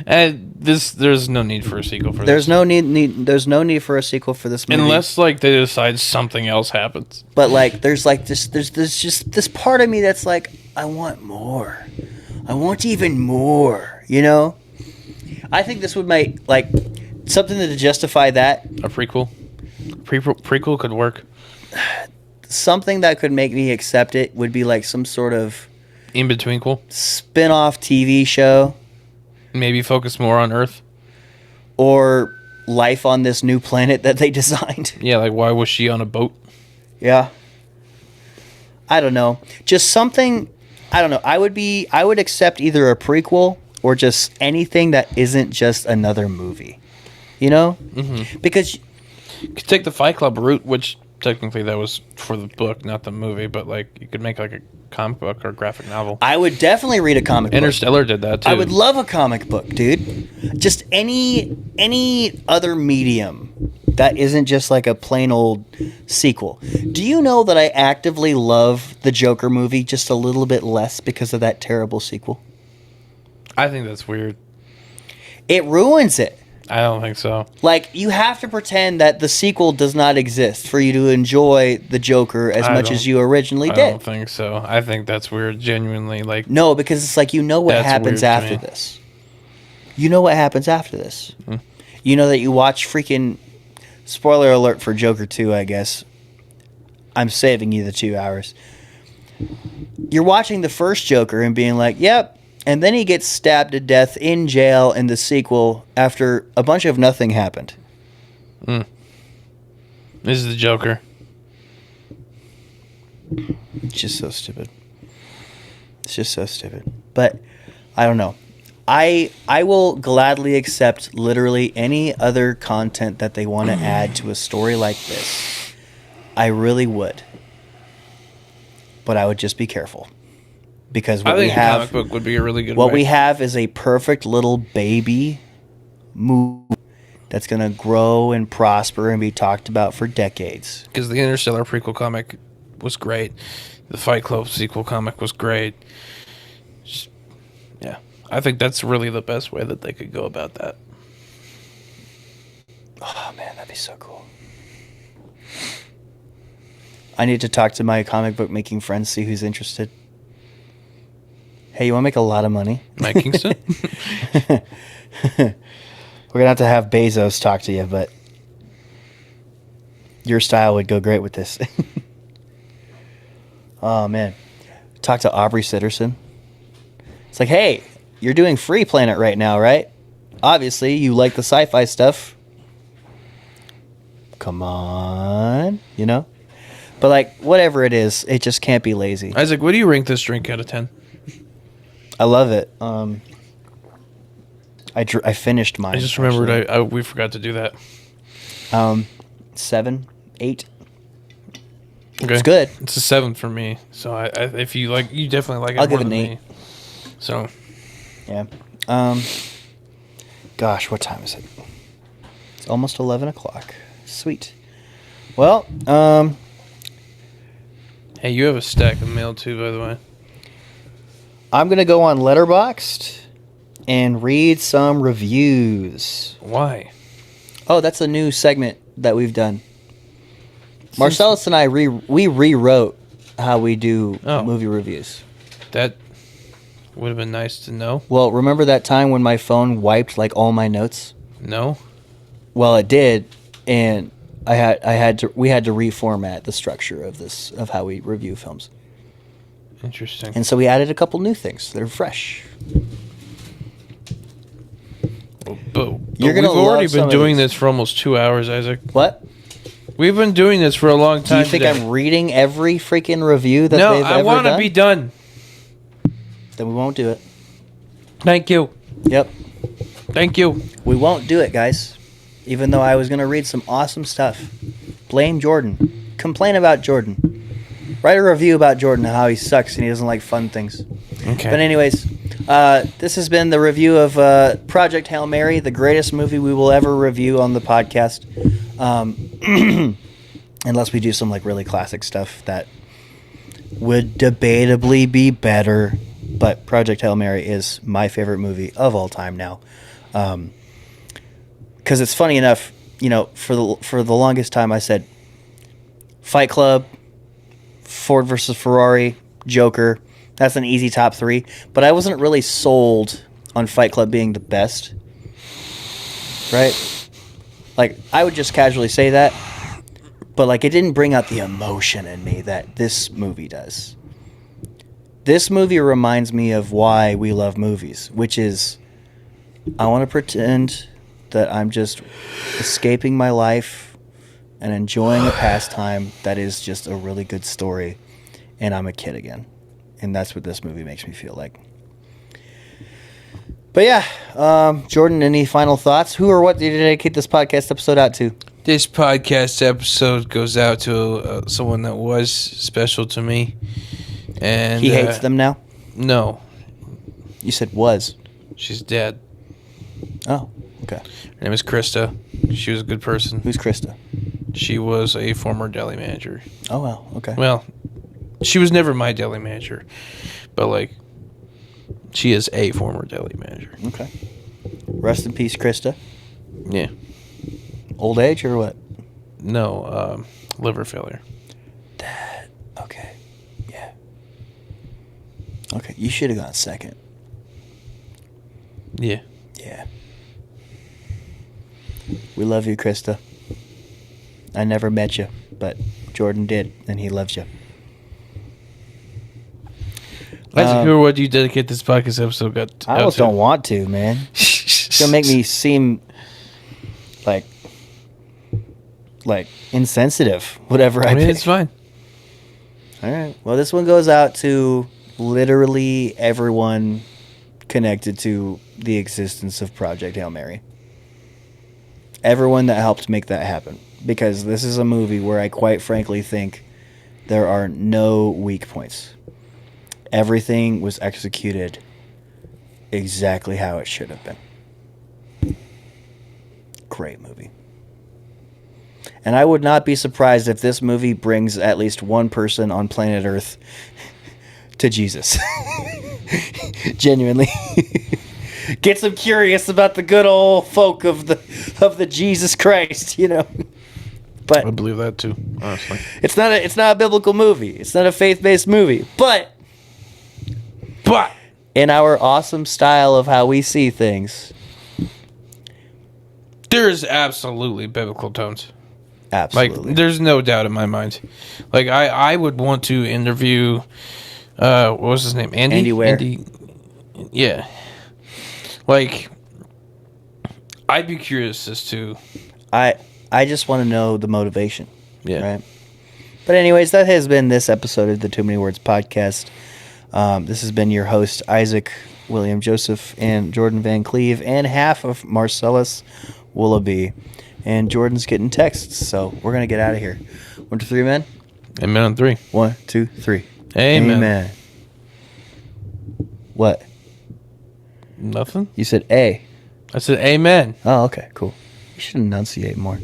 And there's no need for a sequel for There's this. there's no need for a sequel for this movie. Unless, they decide something else happens. But like there's just this part of me that's like I want more. I want even more, I think this would make like something to justify that. A prequel? Prequel could work. Something that could make me accept it would be like some sort of In-betweenquel? spin-off TV show Maybe focus more on Earth? or life on this new planet that they designed. Yeah, like why was she on a boat? Yeah. I don't know. Just something. I don't know. I would accept either a prequel or just anything that isn't just another movie. Mm-hmm. Because You could take the Fight Club route, which technically that was for the book, not the movie, but you could make a comic book or graphic novel. I would definitely read a comic book. Interstellar did that too. I would love a comic book, dude. Just any other medium that isn't just like a plain old sequel. Do you know that I actively love the Joker movie just a little bit less because of that terrible sequel? I think that's weird. It ruins it. I don't think so. Like, you have to pretend that the sequel does not exist for you to enjoy the Joker as much as you originally I did. don't think so. I think that's weird. Genuinely, No, because it's like what That's happens weird to after me. this. You know what happens after this. You know that you watch freaking... Spoiler alert for Joker 2, I guess. I'm saving you the 2 hours. You're watching the first Joker and being like, yep. And then he gets stabbed to death in jail in the sequel after a bunch of nothing happened. This is the Joker. It's just so stupid. It's just so stupid. But I don't know. I will gladly accept literally any other content that they want to add to a story like this. I really would. But I would just be careful. Because what I we think a have comic book would be a really good what way. we have is a perfect little baby movie that's going to grow and prosper and be talked about for decades. Because the Interstellar prequel comic was great. The Fight Club sequel comic was great. Yeah. I think that's really the best way that they could go about that. Oh, man, that'd be so cool. I need to talk to my comic book making friends, see who's interested. Hey, you want to make a lot of money? Mike Kingston? We're going to have Bezos talk to you, but Your style would go great with this. Oh, man. Talk to Aubrey Sitterson. It's like, hey, you're doing Free Planet right now, right? Obviously, you like the sci-fi stuff. Come on, you know? But, like, whatever it is, it just can't be lazy. Isaac, what do you rank this drink out of 10? I love it. I finished mine. I just remembered we forgot to do that. 7, 8. Okay. It's good. It's a 7 for me. So if you like, you definitely like it I'll more give it than an 8. me. So Yeah. Gosh, what time is it? It's almost 11 o'clock. Sweet. Well, hey, you have a stack of mail too, by the way. I'm going to go on Letterboxd and read some reviews. Why? Oh, that's a new segment that we've done. Marcellus and I, we rewrote how we do movie reviews. That would have been nice to know. Well, remember that time when my phone wiped like all my notes? No. Well, it did, and we had to reformat the structure of how we review films. Interesting. And so we added a couple new things that are fresh. But You're gonna we've already love some been of doing these. this for almost 2 hours, Isaac. What? We've been doing this for a long Do time. you think today. I'm reading every freaking review that No, they've I ever want to done? be done. Then we won't do it. Thank you. Yep. Thank you. We won't do it, guys. Even though I was going to read some awesome stuff. Blame Jordan. Complain about Jordan. Write a review about Jordan, how he sucks and he doesn't like fun things. Okay. But anyways, this has been the review of Project Hail Mary, the greatest movie we will ever review on the podcast. Unless we do some like really classic stuff that would debatably be better. But Project Hail Mary is my favorite movie of all time now. Because it's funny enough, you know, for the longest time I said Fight Club, Ford versus Ferrari, Joker. That's an easy top 3. But I wasn't really sold on Fight Club being the best. Right? Like, I would just casually say that. But, like, it didn't bring out the emotion in me that this movie does. This movie reminds me of why we love movies, which is I want to pretend that I'm just escaping my life and enjoying a pastime that is just a really good story, and I'm a kid again. And that's what this movie makes me feel like. But yeah, Jordan, any final thoughts? Who or what did you dedicate this podcast episode out to? This podcast episode goes out to someone that was special to me. And He hates them now? No. You said was. She's dead. Oh, okay. Her name is Krista. She was a good person. Who's Krista? She was a former deli manager. Oh, wow. Okay. Well, she was never my deli manager. But, like, she is a former deli manager. Okay. Rest in peace, Krista. Yeah. Old age or what? No, liver failure. Okay. Yeah. Okay. You should have gone second. Yeah. Yeah. We love you, Krista. I never met you, but Jordan did, and he loves you. Isaac, who or what do you dedicate this podcast episode got I almost don't want to, man. It's gonna make me seem like insensitive, whatever I mean, pick. it's fine. All right. Well, this one goes out to literally everyone connected to the existence of Project Hail Mary. Everyone that helped make that happen. Because this is a movie where I quite frankly think there are no weak points. Everything was executed exactly how it should have been. Great movie. And I would not be surprised if this movie brings at least one person on planet Earth to Jesus. Genuinely. Gets them curious about the good old folk of the Jesus Christ, you know. But I believe that too, honestly. it's not a biblical movie. It's not a faith-based movie. But in our awesome style of how we see things, There's absolutely biblical tones. Absolutely. Like, there's no doubt in my mind. Like, I would want to interview, what was his name? Andy Ware. Yeah. Like, I'd be curious as to... I just want to know the motivation. Yeah. Right. But anyways, that has been this episode of the Too Many Words podcast. This has been your host, Isaac William Joseph, and Jordan Van Cleve, and half of Marcellus Willoughby. And Jordan's getting texts, so we're going to get out of here. 1, 2, 3, men. Amen on 3. 1, 2, 3. Amen. What? Nothing? You said A. I said amen. Oh, okay, cool. You should enunciate more.